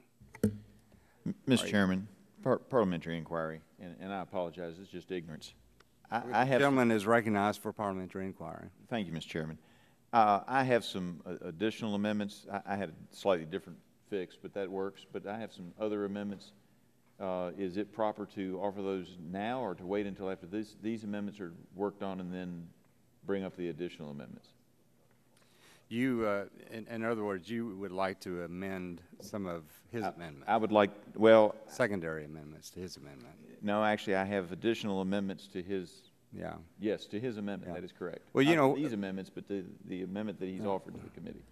Mr. Chairman, parliamentary inquiry, and I apologize, it's just ignorance. The gentleman is recognized for parliamentary inquiry. Thank you, Mr. Chairman. I have some additional amendments. I had a slightly different fix, but that works. But I have some other amendments. Is it proper to offer those now or to wait until after these amendments are worked on and then bring up the additional amendments? You, in other words, you would like to amend some of his amendment? I would like, well... Secondary amendments to his amendment. No, actually, I have additional amendments to his... Yeah. Yes, to his amendment, that is correct. Well, you know... these amendments, but the amendment that he's offered to the committee.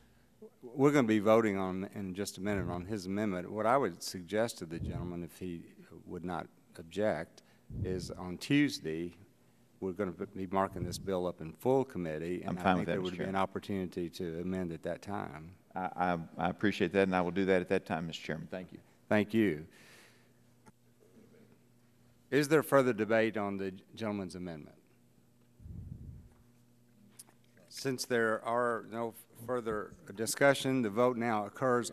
We're going to be voting on, in just a minute, on his amendment. What I would suggest to the gentleman, if he would not object, is on Tuesday, we're going to be marking this bill up in full committee, and I think there would be an opportunity to amend at that time. I appreciate that, and I will do that at that time, Mr. Chairman. Thank you. Thank you. Is there further debate on the gentleman's amendment? Since there are no further discussion, the vote now occurs.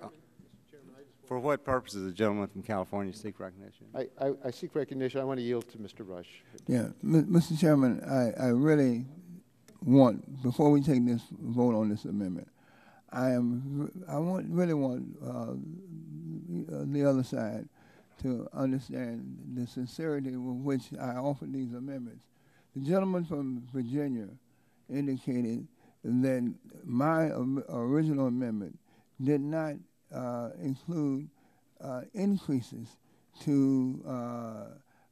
For what purpose does the gentleman from California seek recognition? I seek recognition. I want to yield to Mr. Rush. Yeah, Mr. Chairman, I really want, before we take this vote on this amendment, really want the other side to understand the sincerity with which I offered these amendments. The gentleman from Virginia indicated that my original amendment did not include increases to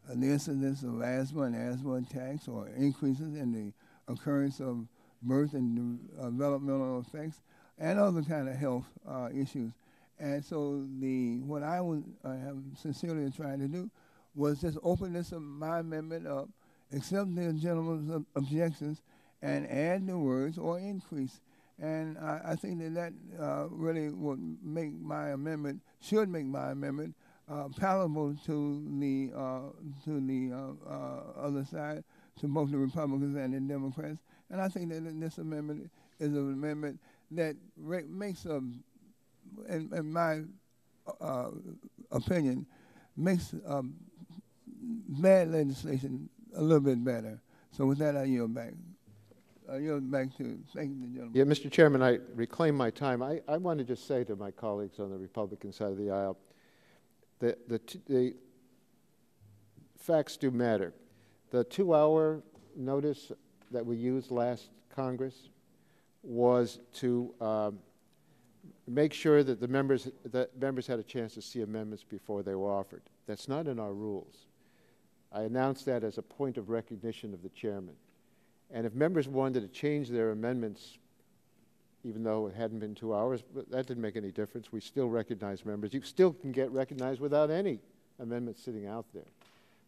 the incidence of asthma and asthma attacks, or increases in the occurrence of birth and developmental effects and other kind of health issues. And so what I have sincerely tried to do was just open my amendment up, accept the gentleman's objections, and add the words "or increase." And I think that really would make my amendment, should make my amendment palatable to the other side, to both the Republicans and the Democrats. And I think that this amendment is an amendment that makes in my opinion, makes bad legislation a little bit better. So with that, I yield back. I yield back to thank the gentleman. Yeah, Mr. Chairman, I reclaim my time. I want to just say to my colleagues on the Republican side of the aisle that the facts do matter. The 2-hour notice that we used last Congress was to make sure that members had a chance to see amendments before they were offered. That's not in our rules. I announced that as a point of recognition of the chairman. And if members wanted to change their amendments, even though it hadn't been 2 hours, but that didn't make any difference. We still recognize members. You still can get recognized without any amendments sitting out there.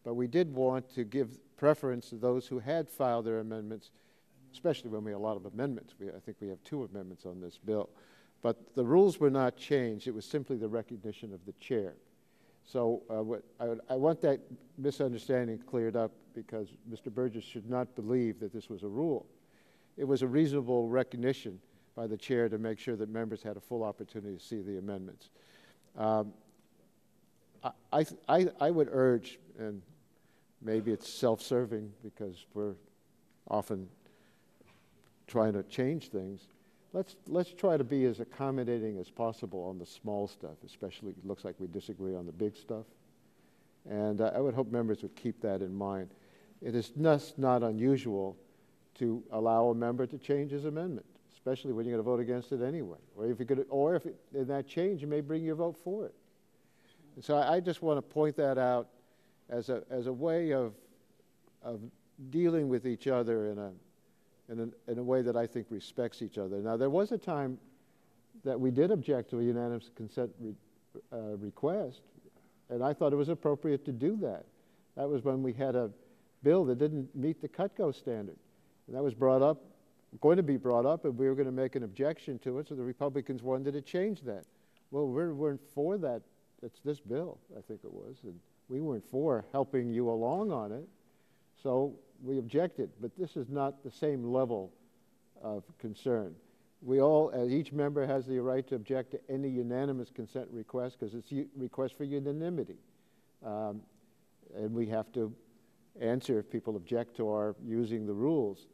But we did want to give preference to those who had filed their amendments, especially when we have a lot of amendments. I think we have 2 amendments on this bill. But the rules were not changed. It was simply the recognition of the chair. So I want that misunderstanding cleared up, because Mr. Burgess should not believe that this was a rule. It was a reasonable recognition by the chair to make sure that members had a full opportunity to see the amendments. I would urge, and maybe it's self-serving because we're often trying to change things, let's try to be as accommodating as possible on the small stuff, especially it looks like we disagree on the big stuff. And I would hope members would keep that in mind. It is not unusual to allow a member to change his amendment, especially when you're going to vote against it anyway. Or if in that change, you may bring your vote for it. And so I just want to point that out as a way of dealing with each other in a way that I think respects each other. Now, there was a time that we did object to a unanimous consent request, and I thought it was appropriate to do that. That was when we had a bill that didn't meet the Cutco standard. And that was going to be brought up, and we were going to make an objection to it, so the Republicans wanted to change that. Well, we weren't for that. It's this bill, I think it was, and we weren't for helping you along on it. So we objected, but this is not the same level of concern. we all, as each member has the right to object to any unanimous consent request because it's a request for unanimity. And we have to answer if people object to our using the rules.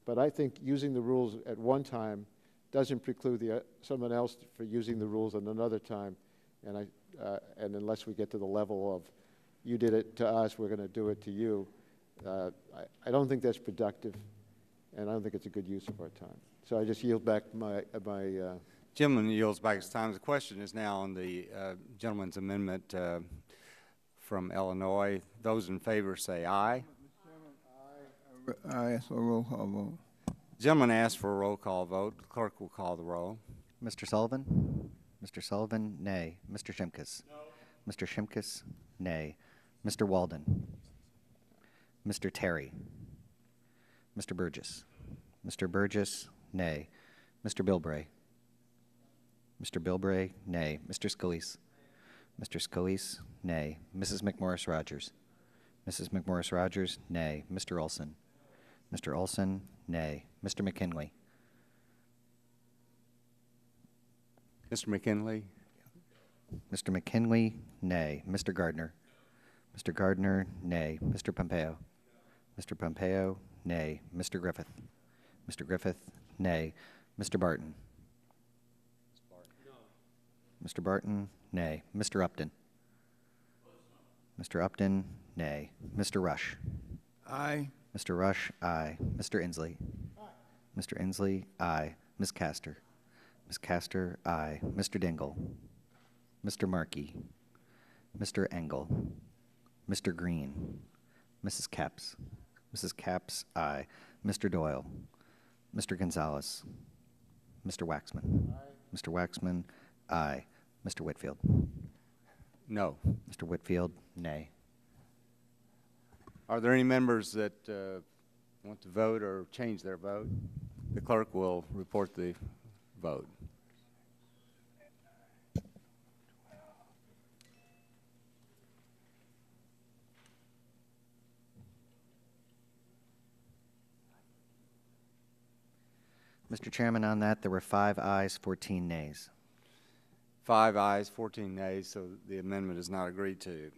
But I think using the rules at one time doesn't preclude someone else for using the rules at another time. And unless we get to the level of, you did it to us, we're going to do it to you, I don't think that's productive, and I don't think it's a good use of our time. So I just yield back my Gentleman yields back his time. The question is now on the gentleman's amendment from Illinois. Those in favor say aye. I ask for a roll call vote. The gentleman asked for a roll call vote. The clerk will call the roll. Mr. Sullivan? Mr. Sullivan, nay. Mr. Shimkus? No. Mr. Shimkus, nay. Mr. Walden? Mr. Terry? Mr. Burgess? Mr. Burgess, nay. Mr. Bilbray? Mr. Bilbray, nay. Mr. Scalise? Mr. Scalise, nay. Mrs. McMorris-Rogers? Mrs. McMorris-Rogers, nay. Mr. Olson? Mr. Olson, nay. Mr. McKinley? Mr. McKinley? Mr. McKinley, nay. Mr. Gardner? Mr. Gardner, nay. Mr. Pompeo? Mr. Pompeo, nay. Mr. Griffith? Mr. Griffith, nay. Mr. Barton? Mr. Barton, nay. Mr. Upton? Mr. Upton, nay. Mr. Rush? Aye. Mr. Rush, aye. Mr. Inslee? Aye. Mr. Inslee, aye. Ms. Castor? Ms. Castor, aye. Mr. Dingle? Mr. Markey? Mr. Engel? Mr. Green? Mrs. Capps? Mrs. Capps, aye. Mr. Doyle? Mr. Gonzalez? Mr. Waxman? Aye. Mr. Waxman, aye. Mr. Whitfield? No. Mr. Whitfield, nay. Are there any members that want to vote or change their vote? The clerk will report the vote. Mr. Chairman, on that, there were 5 ayes, 14 nays. 5 ayes, 14 nays, so the amendment is not agreed to.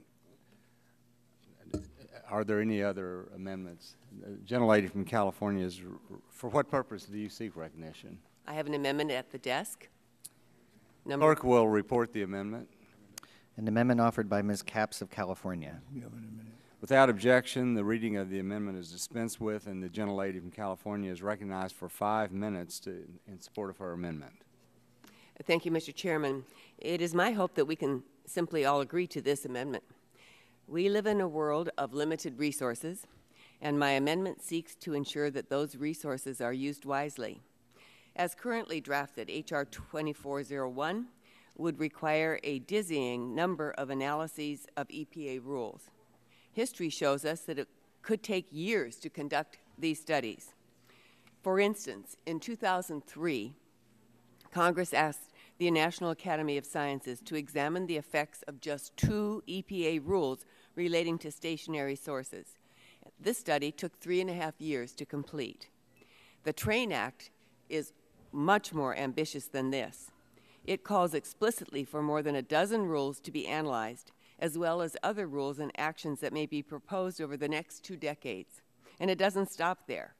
Are there any other amendments? The gentlelady from California is, for what purpose do you seek recognition? I have an amendment at the desk. Clerk will report the amendment. An amendment offered by Ms. Capps of California. Without objection, the reading of the amendment is dispensed with, and the gentlelady from California is recognized for 5 minutes in support of her amendment. Thank you, Mr. Chairman. It is my hope that we can simply all agree to this amendment. We live in a world of limited resources, and my amendment seeks to ensure that those resources are used wisely. As currently drafted, H.R. 2401 would require a dizzying number of analyses of EPA rules. History shows us that it could take years to conduct these studies. For instance, in 2003, Congress asked the National Academy of Sciences to examine the effects of just 2 EPA rules relating to stationary sources. This study took 3.5 years to complete. The TRAIN Act is much more ambitious than this. It calls explicitly for more than a dozen rules to be analyzed, as well as other rules and actions that may be proposed over the next 2 decades. And it doesn't stop there.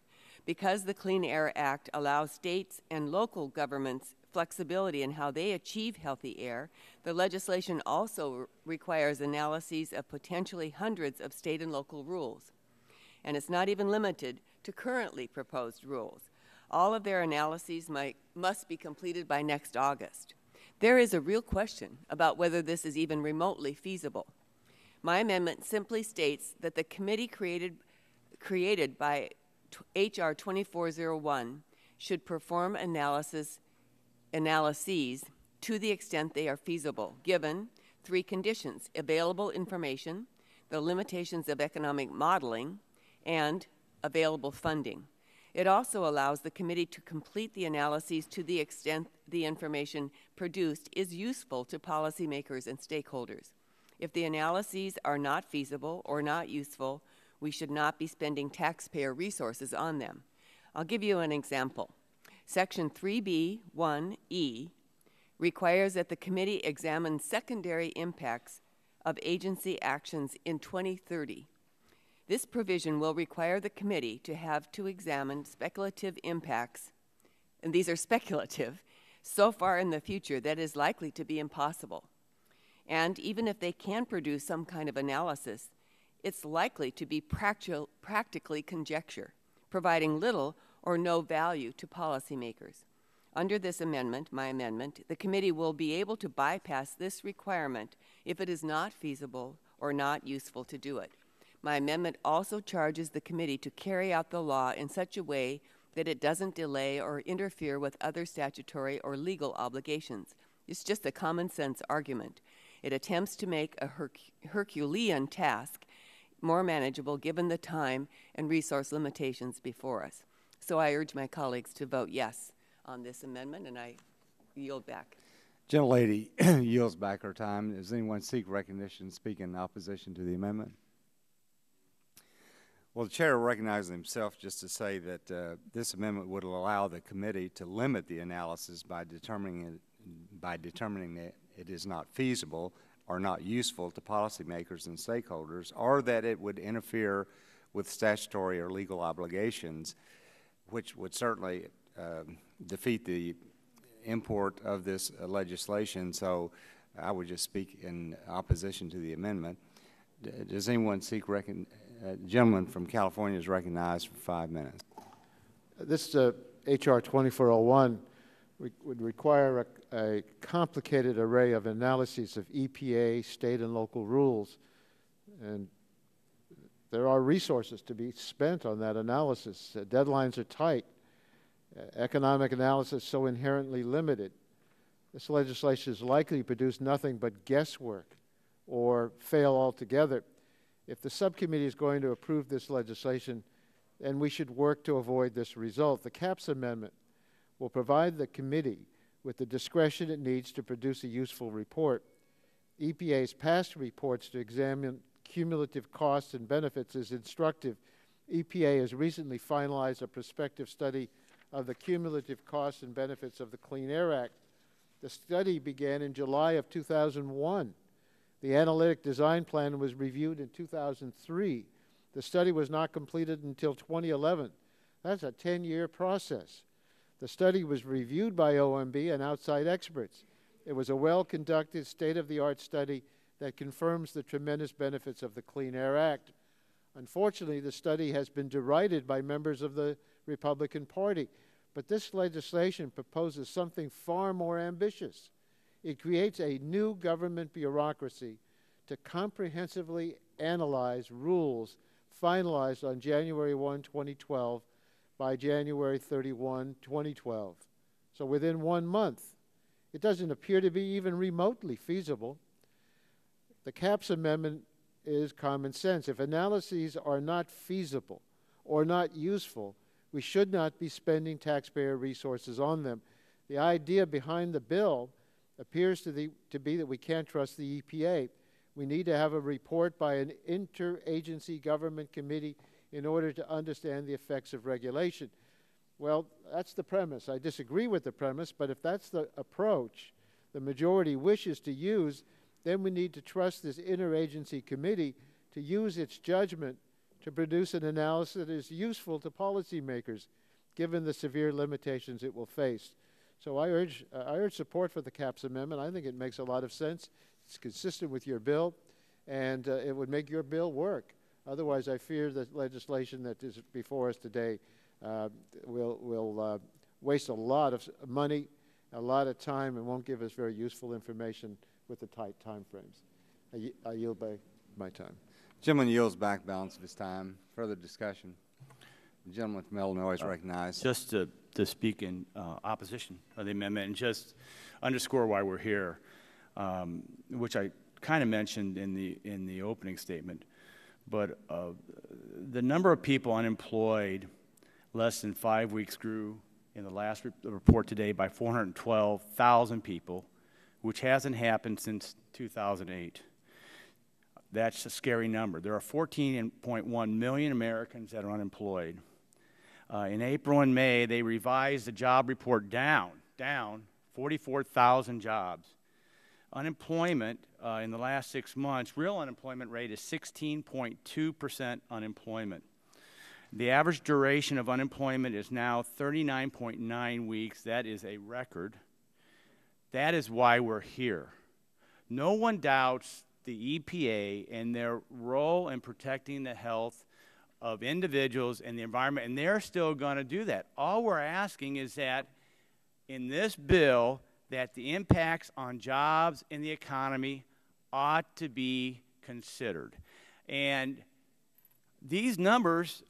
Because the Clean Air Act allows states and local governments flexibility in how they achieve healthy air, the legislation also requires analyses of potentially hundreds of state and local rules. And it's not even limited to currently proposed rules. All of their analyses must be completed by next August. There is a real question about whether this is even remotely feasible. My amendment simply states that the committee created by H.R. 2401 should perform analyses to the extent they are feasible, given 3 conditions: available information, the limitations of economic modeling, and available funding. It also allows the committee to complete the analyses to the extent the information produced is useful to policymakers and stakeholders. If the analyses are not feasible or not useful, we should not be spending taxpayer resources on them. I'll give you an example. Section 3B1E requires that the committee examine secondary impacts of agency actions in 2030. This provision will require the committee to examine speculative impacts, and these are speculative, so far in the future that is likely to be impossible. And even if they can produce some kind of analysis, it's likely to be practically conjecture, providing little or no value to policymakers. Under this amendment, my amendment, the committee will be able to bypass this requirement if it is not feasible or not useful to do it. My amendment also charges the committee to carry out the law in such a way that it doesn't delay or interfere with other statutory or legal obligations. It's just a common sense argument. It attempts to make a Herculean task more manageable given the time and resource limitations before us. So I urge my colleagues to vote yes on this amendment, and I yield back. Gentlelady yields back her time. Does anyone seek recognition to speak in opposition to the amendment? Well, the chair recognizes himself just to say that this amendment would allow the committee to limit the analysis by determining that it is not feasible or not useful to policymakers and stakeholders, or that it would interfere with statutory or legal obligations, which would certainly defeat the import of this legislation. So I would just speak in opposition to the amendment. Does anyone seek recognition? Gentleman from California is recognized for 5 minutes. This H.R. 2401 would require a complicated array of analyses of EPA, state and local rules, and there are resources to be spent on that analysis. Deadlines are tight. Economic analysis so inherently limited. This legislation is likely to produce nothing but guesswork or fail altogether. If the subcommittee is going to approve this legislation, then we should work to avoid this result. The CAPS amendment will provide the committee with the discretion it needs to produce a useful report. EPA's past reports to examine cumulative costs and benefits is instructive. EPA has recently finalized a prospective study of the cumulative costs and benefits of the Clean Air Act. The study began in July of 2001. The analytic design plan was reviewed in 2003. The study was not completed until 2011. That's a 10-year process. The study was reviewed by OMB and outside experts. It was a well-conducted, state-of-the-art study that confirms the tremendous benefits of the Clean Air Act. Unfortunately, the study has been derided by members of the Republican Party, but this legislation proposes something far more ambitious. It creates a new government bureaucracy to comprehensively analyze rules finalized on January 1, 2012 by January 31, 2012. So within 1 month. It doesn't appear to be even remotely feasible. The CAPS amendment is common sense. If analyses are not feasible or not useful, we should not be spending taxpayer resources on them. The idea behind the bill appears to be that we can't trust the EPA. We need to have a report by an interagency government committee in order to understand the effects of regulation. Well, that's the premise. I disagree with the premise, but if that's the approach the majority wishes to use, then we need to trust this interagency committee to use its judgment to produce an analysis that is useful to policymakers, given the severe limitations it will face. So I urge support for the CAPS amendment. I think it makes a lot of sense. It's consistent with your bill, and it would make your bill work. Otherwise, I fear that legislation that is before us today will waste a lot of money, a lot of time, and won't give us very useful information with the tight time frames. I yield by my time. Gentleman yields back balance of his time. Further discussion. The gentleman from Illinois is recognized. Just to speak in opposition of the amendment and just underscore why we're here, which I kind of mentioned in the opening statement. But the number of people unemployed less than 5 weeks grew in the last report today by 412,000 people, which hasn't happened since 2008. That's a scary number. There are 14.1 million Americans that are unemployed. In April and May, they revised the job report down 44,000 jobs. Unemployment in the last 6 months, real unemployment rate is 16.2% unemployment. The average duration of unemployment is now 39.9 weeks. That is a record. That is why we're here. No one doubts the EPA and their role in protecting the health of individuals and the environment, and they're still going to do that. All we're asking is that in this bill, that the impacts on jobs and the economy ought to be considered. And these numbers,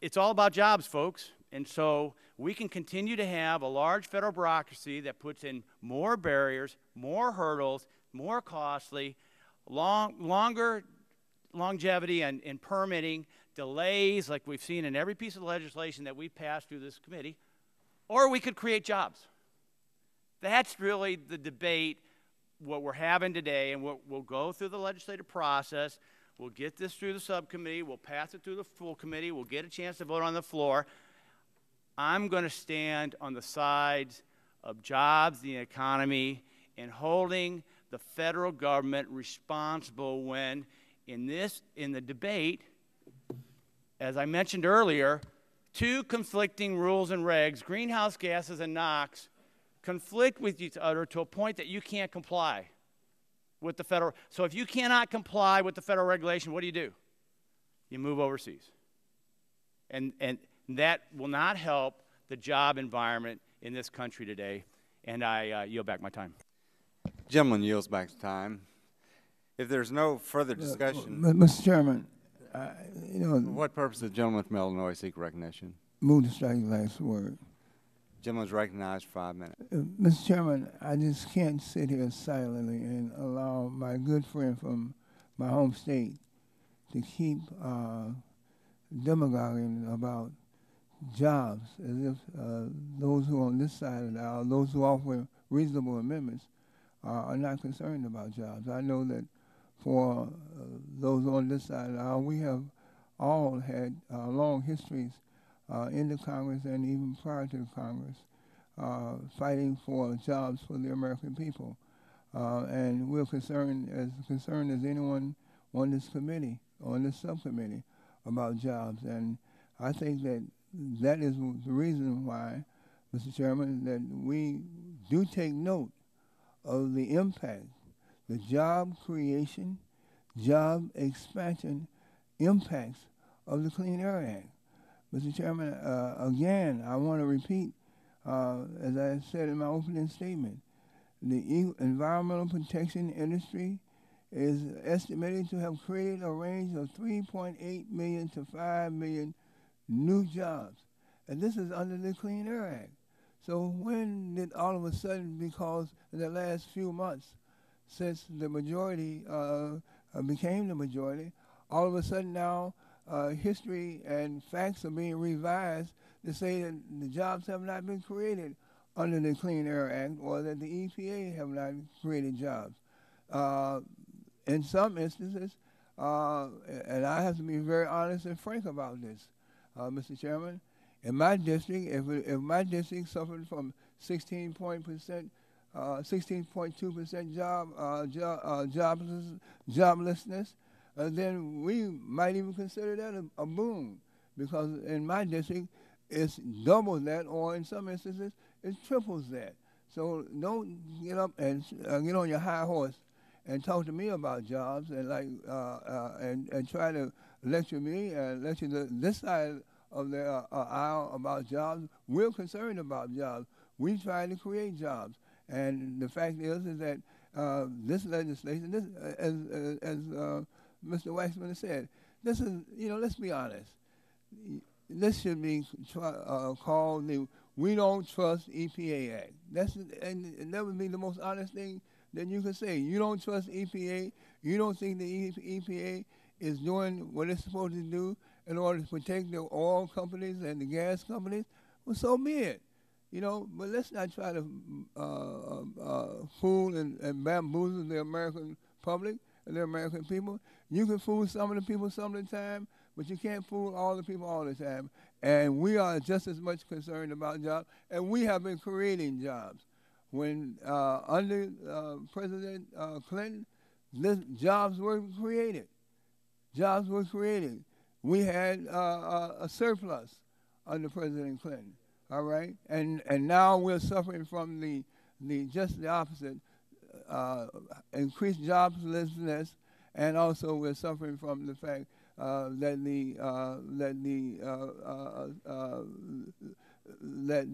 it's all about jobs, folks. And so we can continue to have a large federal bureaucracy that puts in more barriers, more hurdles, more costly, longer longevity in permitting, delays like we've seen in every piece of legislation that we've passed through this committee, or we could create jobs. That's really the debate, what we're having today, and we'll go through the legislative process. We'll get this through the subcommittee. We'll pass it through the full committee. We'll get a chance to vote on the floor. I'm going to stand on the sides of jobs, the economy, and holding the federal government responsible when in the debate, as I mentioned earlier, two conflicting rules and regs, greenhouse gases and NOx, conflict with each other to a point that you can't comply with the federal. So if you cannot comply with the federal regulation, what do? You move overseas. And that will not help the job environment in this country today. And I yield back my time. Gentleman yields back the time. If there's no further discussion. Mr. Chairman, for what purpose does the gentleman from Illinois seek recognition? Move to strike the last word. Gentleman's recognized for 5 minutes. Mr. Chairman, I just can't sit here silently and allow my good friend from my home state to keep demagoguing about jobs as if those who are on this side of the aisle, those who offer reasonable amendments, are not concerned about jobs. I know that for those on this side of the aisle, we have all had long histories in the Congress and even prior to the Congress, fighting for jobs for the American people. And we're concerned as anyone on this committee, on this subcommittee, about jobs. And I think that is the reason why, Mr. Chairman, that we do take note of the impact, the job creation, job expansion impacts of the Clean Air Act. Mr. Chairman, again, I want to repeat, as I said in my opening statement, the environmental protection industry is estimated to have created a range of 3.8 million to 5 million new jobs. And this is under the Clean Air Act. So when did all of a sudden, because in the last few months, since the majority became the majority, all of a sudden now history and facts are being revised to say that the jobs have not been created under the Clean Air Act, or that the EPA have not created jobs. In some instances, and I have to be very honest and frank about this, Mr. Chairman, in my district, if my district suffered from 16.2% joblessness, then we might even consider that a boom, because in my district, it's double that, or in some instances, it triples that. So don't get up and get on your high horse and talk to me about jobs and and try to lecture me and lecture this side of the aisle about jobs. We're concerned about jobs. We try to create jobs, and the fact is that this legislation, as Mr. Waxman has said, this is, let's be honest. This should be called the "We Don't Trust EPA Act." And that would be the most honest thing that you could say. You don't trust EPA. You don't think the EPA is doing what it's supposed to do in order to protect the oil companies and the gas companies. Well, so be it. But let's not try to fool and bamboozle the American public and the American people. You can fool some of the people some of the time, but you can't fool all the people all the time. And we are just as much concerned about jobs, and we have been creating jobs. When under President Clinton, jobs were created. Jobs were created. We had a surplus under President Clinton, all right? And now we're suffering from just the opposite, increased joblessness, and also we're suffering from the fact that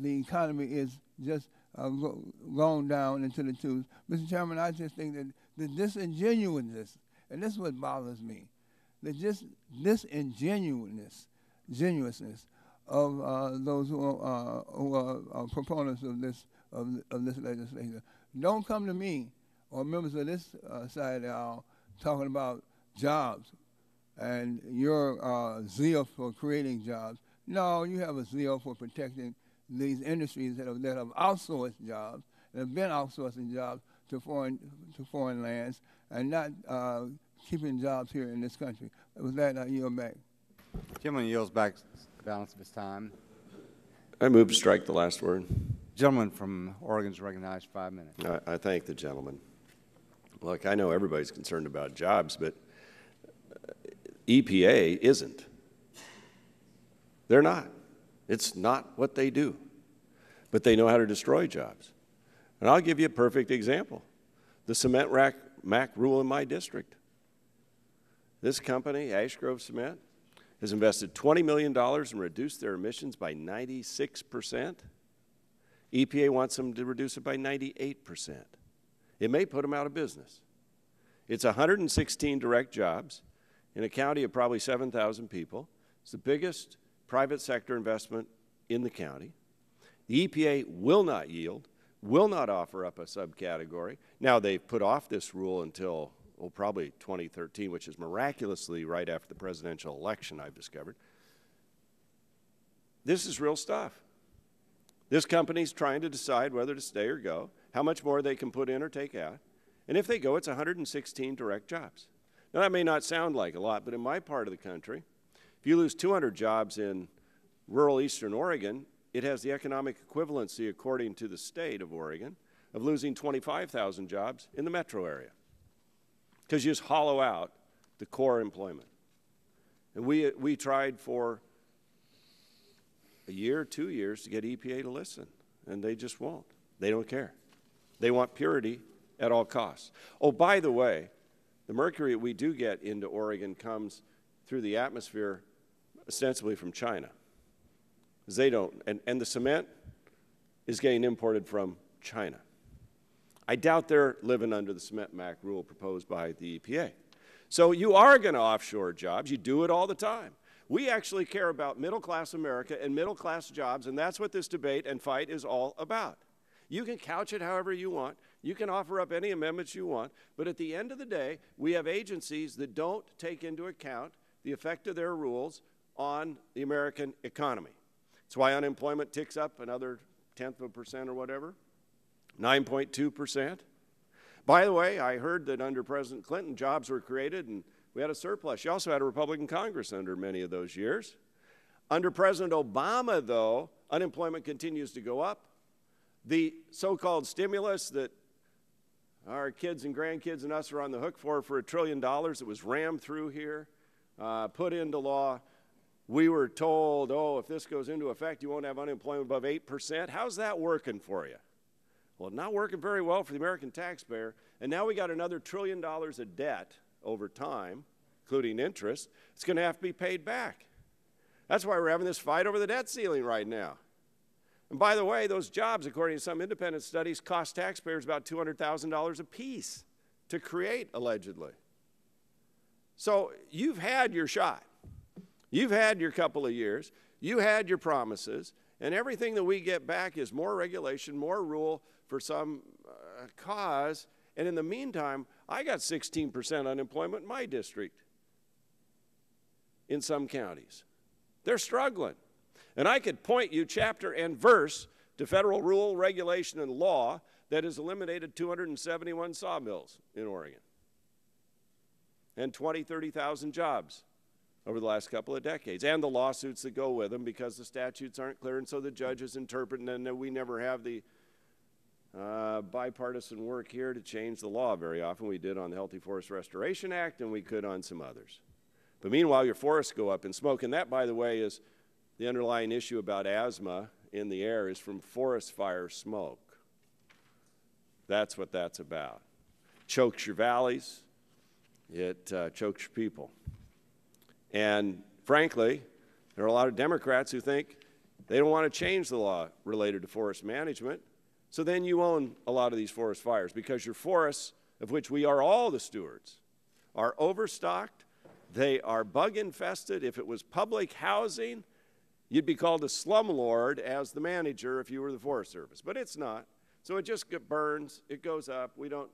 the economy is just going down into the tubes. Mr. Chairman, I just think that the disingenuousness, and this is what bothers me, the disingenuousness of those who are proponents of this legislation. Don't come to me or members of this side of the aisle talking about jobs and your zeal for creating jobs. No, you have a zeal for protecting these industries that have outsourced jobs, that have been outsourcing jobs to foreign lands, and not keeping jobs here in this country. With that, I yield back. Gentleman yields back the balance of his time. I move to strike the last word. Gentleman from Oregon is recognized 5 minutes. I thank the gentleman. Look, I know everybody's concerned about jobs, but EPA isn't. They're not. It's not what they do. But they know how to destroy jobs. And I'll give you a perfect example. The cement rack MAC rule in my district. This company, Ash Grove Cement, has invested $20 million and reduced their emissions by 96%. EPA wants them to reduce it by 98%. It may put them out of business. It's 116 direct jobs in a county of probably 7,000 people. It's the biggest private sector investment in the county. The EPA will not yield, will not offer up a subcategory. Now, they've put off this rule until, well, probably 2013, which is miraculously right after the presidential election, I've discovered. This is real stuff. This company's trying to decide whether to stay or go, how much more they can put in or take out. And if they go, it's 116 direct jobs. Now, that may not sound like a lot, but in my part of the country, if you lose 200 jobs in rural eastern Oregon, it has the economic equivalency, according to the state of Oregon, of losing 25,000 jobs in the metro area, because you just hollow out the core employment. And we tried for a year, 2 years to get EPA to listen, and they just won't. They don't care. They want purity at all costs. Oh, by the way, the mercury we do get into Oregon comes through the atmosphere ostensibly from China. They don't, and the cement is getting imported from China. I doubt they're living under the cement MAC rule proposed by the EPA. So you are going to offshore jobs. You do it all the time. We actually care about middle-class America and middle-class jobs, and that's what this debate and fight is all about. You can couch it however you want. You can offer up any amendments you want, but at the end of the day, we have agencies that don't take into account the effect of their rules on the American economy. That's why unemployment ticks up another 0.1% or whatever, 9.2%. By the way, I heard that under President Clinton, jobs were created and we had a surplus. You also had a Republican Congress under many of those years. Under President Obama, though, unemployment continues to go up. The so-called stimulus that our kids and grandkids and us are on the hook for $1 trillion that was rammed through here, put into law. We were told, oh, if this goes into effect, you won't have unemployment above 8%. How's that working for you? Well, not working very well for the American taxpayer. And now we got another $1 trillion of debt over time, including interest. It's going to have to be paid back. That's why we're having this fight over the debt ceiling right now. And by the way, those jobs, according to some independent studies, cost taxpayers about $200,000 apiece to create, allegedly. So you've had your shot. You've had your couple of years. You had your promises. And everything that we get back is more regulation, more rule for some cause. And in the meantime, I got 16% unemployment in my district in some counties. They're struggling. And I could point you chapter and verse to federal rule, regulation, and law that has eliminated 271 sawmills in Oregon and 20,000, 30,000 jobs over the last couple of decades, and the lawsuits that go with them because the statutes aren't clear, and so the judges interpret, and we never have the bipartisan work here to change the law very often. We did on the Healthy Forest Restoration Act, and we could on some others. But meanwhile, your forests go up in smoke, and that, by the way, is the underlying issue about asthma in the air is from forest fire smoke. That's what that's about. Chokes your valleys. It chokes your people. And frankly, there are a lot of Democrats who think they don't want to change the law related to forest management. So then you own a lot of these forest fires because your forests, of which we are all the stewards, are overstocked. They are bug infested. If it was public housing, you'd be called a slumlord as the manager if you were the Forest Service. But it's not. So it just burns. It goes up. We don't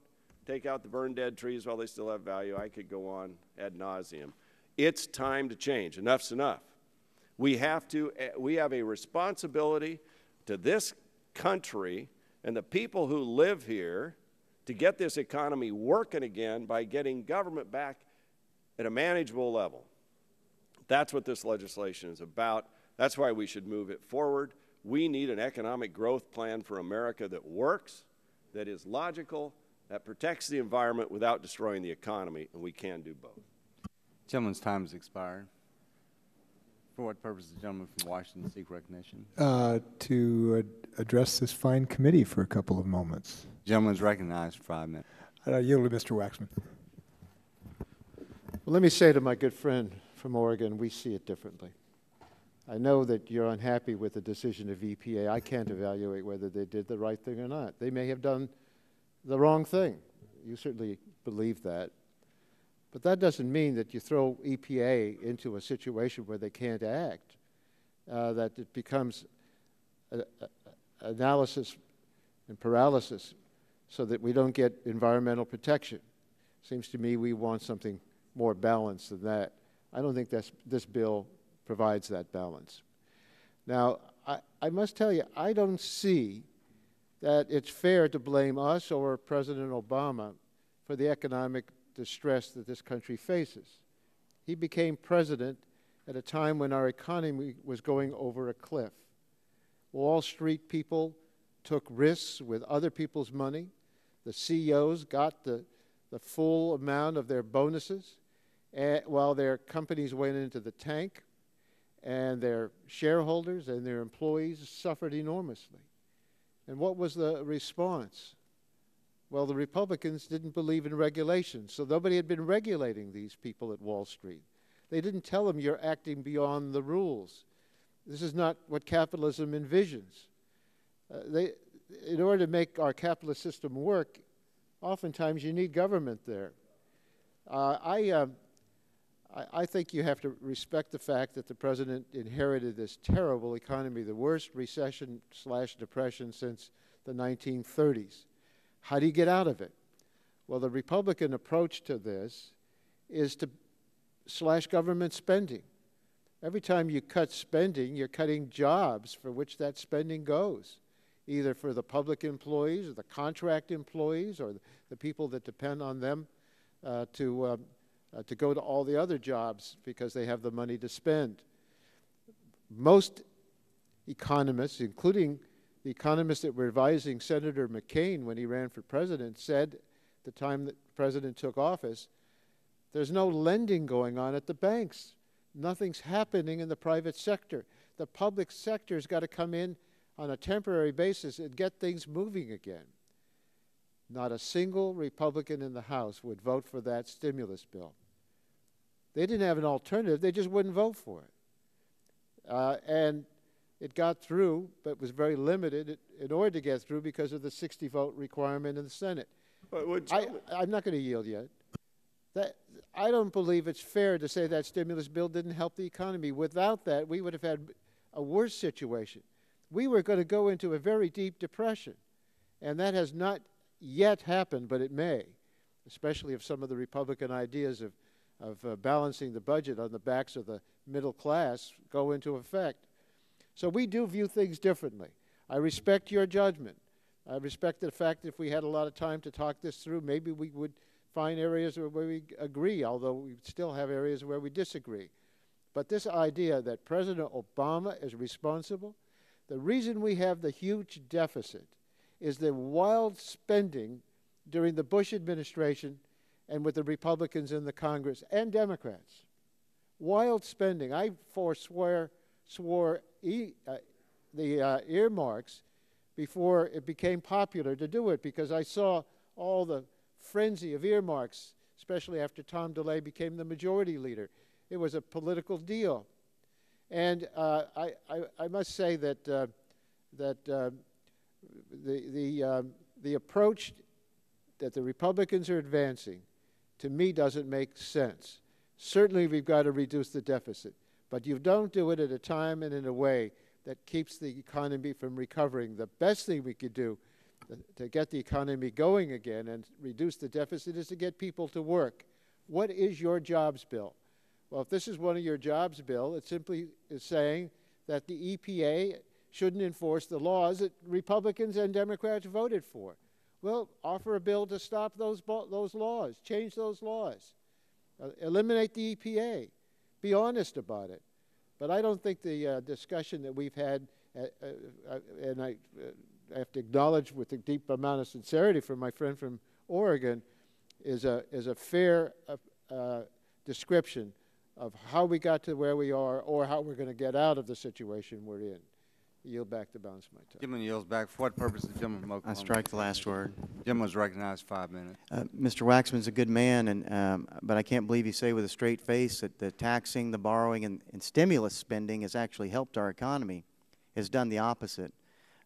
take out the burned dead trees while they still have value. I could go on ad nauseum. It's time to change. Enough's enough. We have a responsibility to this country and the people who live here to get this economy working again by getting government back at a manageable level. That's what this legislation is about. That's why we should move it forward. We need an economic growth plan for America that works, that is logical, that protects the environment without destroying the economy, and we can do both. Gentleman's time has expired. For what purpose does the gentleman from Washington seek recognition? To address this fine committee for a couple of moments. Gentleman's recognized for 5 minutes. I yield to Mr. Waxman. Well, let me say to my good friend from Oregon, we see it differently. I know that you're unhappy with the decision of EPA. I can't evaluate whether they did the right thing or not. They may have done the wrong thing. You certainly believe that. But that doesn't mean that you throw EPA into a situation where they can't act, that it becomes analysis and paralysis so that we don't get environmental protection. Seems to me we want something more balanced than that. I don't think this bill provides that balance. Now, I must tell you, I don't see that it's fair to blame us or President Obama for the economic distress that this country faces. He became president at a time when our economy was going over a cliff. Wall Street people took risks with other people's money. The CEOs got the full amount of their bonuses while their companies went into the tank, and their shareholders and their employees suffered enormously. And what was the response? Well, the Republicans didn't believe in regulation, so nobody had been regulating these people at Wall Street. They didn't tell them you're acting beyond the rules. This is not what capitalism envisions. In order to make our capitalist system work, oftentimes you need government there. I think you have to respect the fact that the president inherited this terrible economy, the worst recession/depression since the 1930s. How do you get out of it? Well, the Republican approach to this is to slash government spending. Every time you cut spending, you're cutting jobs for which that spending goes, either for the public employees or the contract employees or the people that depend on them to go to all the other jobs because they have the money to spend. Most economists, including the economists that were advising Senator McCain when he ran for president, said at the time that the president took office, there's no lending going on at the banks. Nothing's happening in the private sector. The public sector's got to come in on a temporary basis and get things moving again. Not a single Republican in the House would vote for that stimulus bill. They didn't have an alternative. They just wouldn't vote for it. And it got through, but was very limited in order to get through because of the 60-vote requirement in the Senate. I'm not going to yield yet. I don't believe it's fair to say that stimulus bill didn't help the economy. Without that, we would have had a worse situation. We were going to go into a very deep depression, and that has not yet happened, but it may, especially if some of the Republican ideas of balancing the budget on the backs of the middle class go into effect. So we do view things differently. I respect your judgment. I respect the fact that if we had a lot of time to talk this through, maybe we would find areas where we agree, although we still have areas where we disagree. But this idea that President Obama is responsible, the reason we have the huge deficit is the wild spending during the Bush administration and with the Republicans in the Congress and Democrats. Wild spending. I swore the earmarks before it became popular to do it, because I saw all the frenzy of earmarks, especially after Tom DeLay became the majority leader. It was a political deal. And I must say that the approach that the Republicans are advancing, to me, doesn't make sense. Certainly, we've got to reduce the deficit, but you don't do it at a time and in a way that keeps the economy from recovering. The best thing we could do to get the economy going again and reduce the deficit is to get people to work. What is your jobs bill? Well, if this is one of your jobs bill, it simply is saying that the EPA shouldn't enforce the laws that Republicans and Democrats voted for. Well, offer a bill to stop those laws, change those laws, eliminate the EPA, be honest about it. But I don't think the discussion that we've had, and I have to acknowledge with a deep amount of sincerity from my friend from Oregon, is a fair description of how we got to where we are or how we're going to get out of the situation we're in. Yield back the balance of my time. Gentleman yields back. For what purpose, the gentleman from Oklahoma? I strike the last word. Gentleman is recognized 5 minutes. Mr. Waxman's a good man, but I can't believe you say with a straight face that the taxing, the borrowing, and stimulus spending has actually helped our economy. It's done the opposite.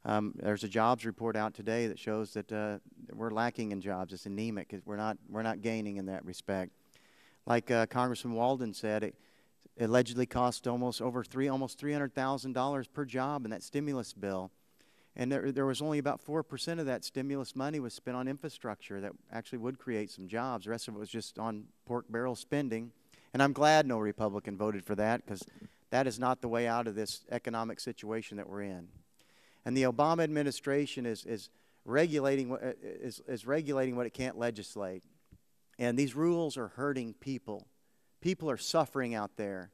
There's a jobs report out today that shows that we're lacking in jobs. It's anemic. We're not gaining in that respect. Like Congressman Walden said, it allegedly cost almost $300,000 per job in that stimulus bill. And there was only about 4% of that stimulus money was spent on infrastructure that actually would create some jobs. The rest of it was just on pork barrel spending. And I'm glad no Republican voted for that, because that is not the way out of this economic situation that we're in. And the Obama administration is regulating what it can't legislate. And these rules are hurting people. People are suffering out there.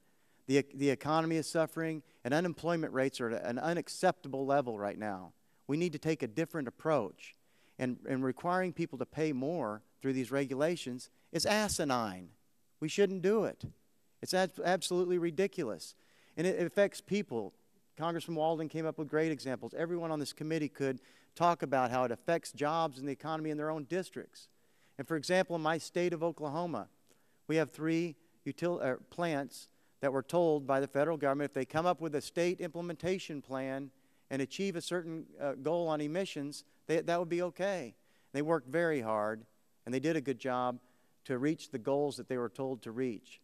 The economy is suffering, and unemployment rates are at an unacceptable level right now. We need to take a different approach. And requiring people to pay more through these regulations is asinine. We shouldn't do it. It's absolutely ridiculous. And it affects people. Congressman Walden came up with great examples. Everyone on this committee could talk about how it affects jobs and the economy in their own districts. And for example, in my state of Oklahoma, we have 3 plants that were told by the federal government if they come up with a state implementation plan and achieve a certain goal on emissions, that would be okay. They worked very hard, and they did a good job to reach the goals that they were told to reach.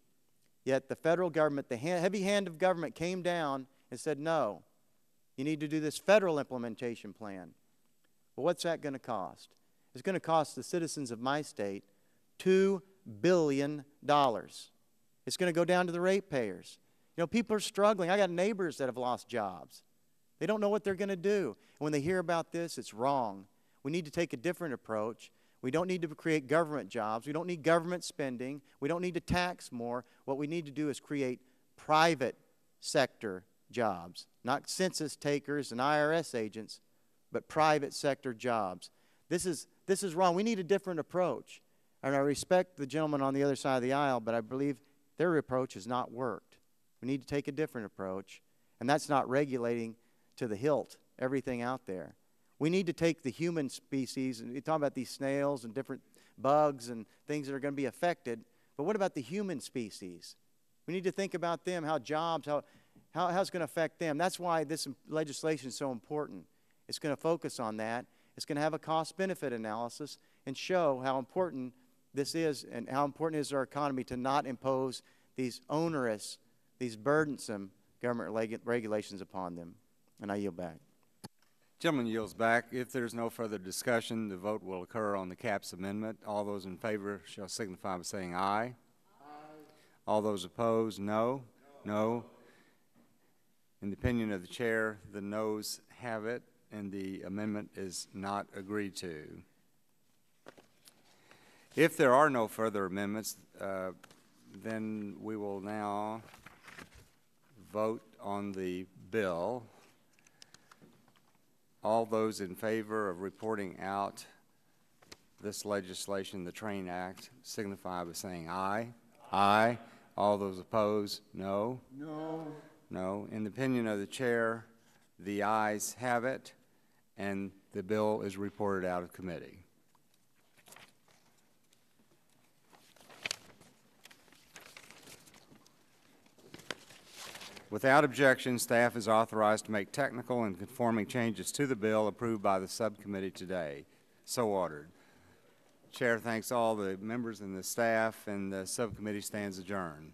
Yet the federal government, the heavy hand of government, came down and said, no, you need to do this federal implementation plan. Well, what's that going to cost? It's going to cost the citizens of my state $2 billion. It's going to go down to the ratepayers. You know, people are struggling. I got neighbors that have lost jobs. They don't know what they're going to do. And when they hear about this, it's wrong. We need to take a different approach. We don't need to create government jobs. We don't need government spending. We don't need to tax more. What we need to do is create private sector jobs, not census takers and IRS agents, but private sector jobs. This is wrong. We need a different approach. And I respect the gentleman on the other side of the aisle, but I believe their approach has not worked. We need to take a different approach, and that's not regulating to the hilt everything out there. We need to take the human species, and we talk about these snails and different bugs and things that are going to be affected, but what about the human species? We need to think about them, how jobs, how it's going to affect them. That's why this legislation is so important. It's going to focus on that. It's going to have a cost-benefit analysis and show how important this is and how important it is to our economy to not impose these onerous, these burdensome government regulations upon them. And I yield back. Gentleman yields back. If there's no further discussion, the vote will occur on the CAPS amendment. All those in favor shall signify by saying aye. Aye. All those opposed, no. No. In the opinion of the chair, the noes have it, and the amendment is not agreed to. If there are no further amendments, then we will now vote on the bill. All those in favor of reporting out this legislation, the Train Act, signify by saying aye. Aye. All those opposed, no. No. No. In the opinion of the chair, the ayes have it, and the bill is reported out of committee. Without objection, staff is authorized to make technical and conforming changes to the bill approved by the subcommittee today. So ordered. Chair thanks all the members and the staff, and the subcommittee stands adjourned.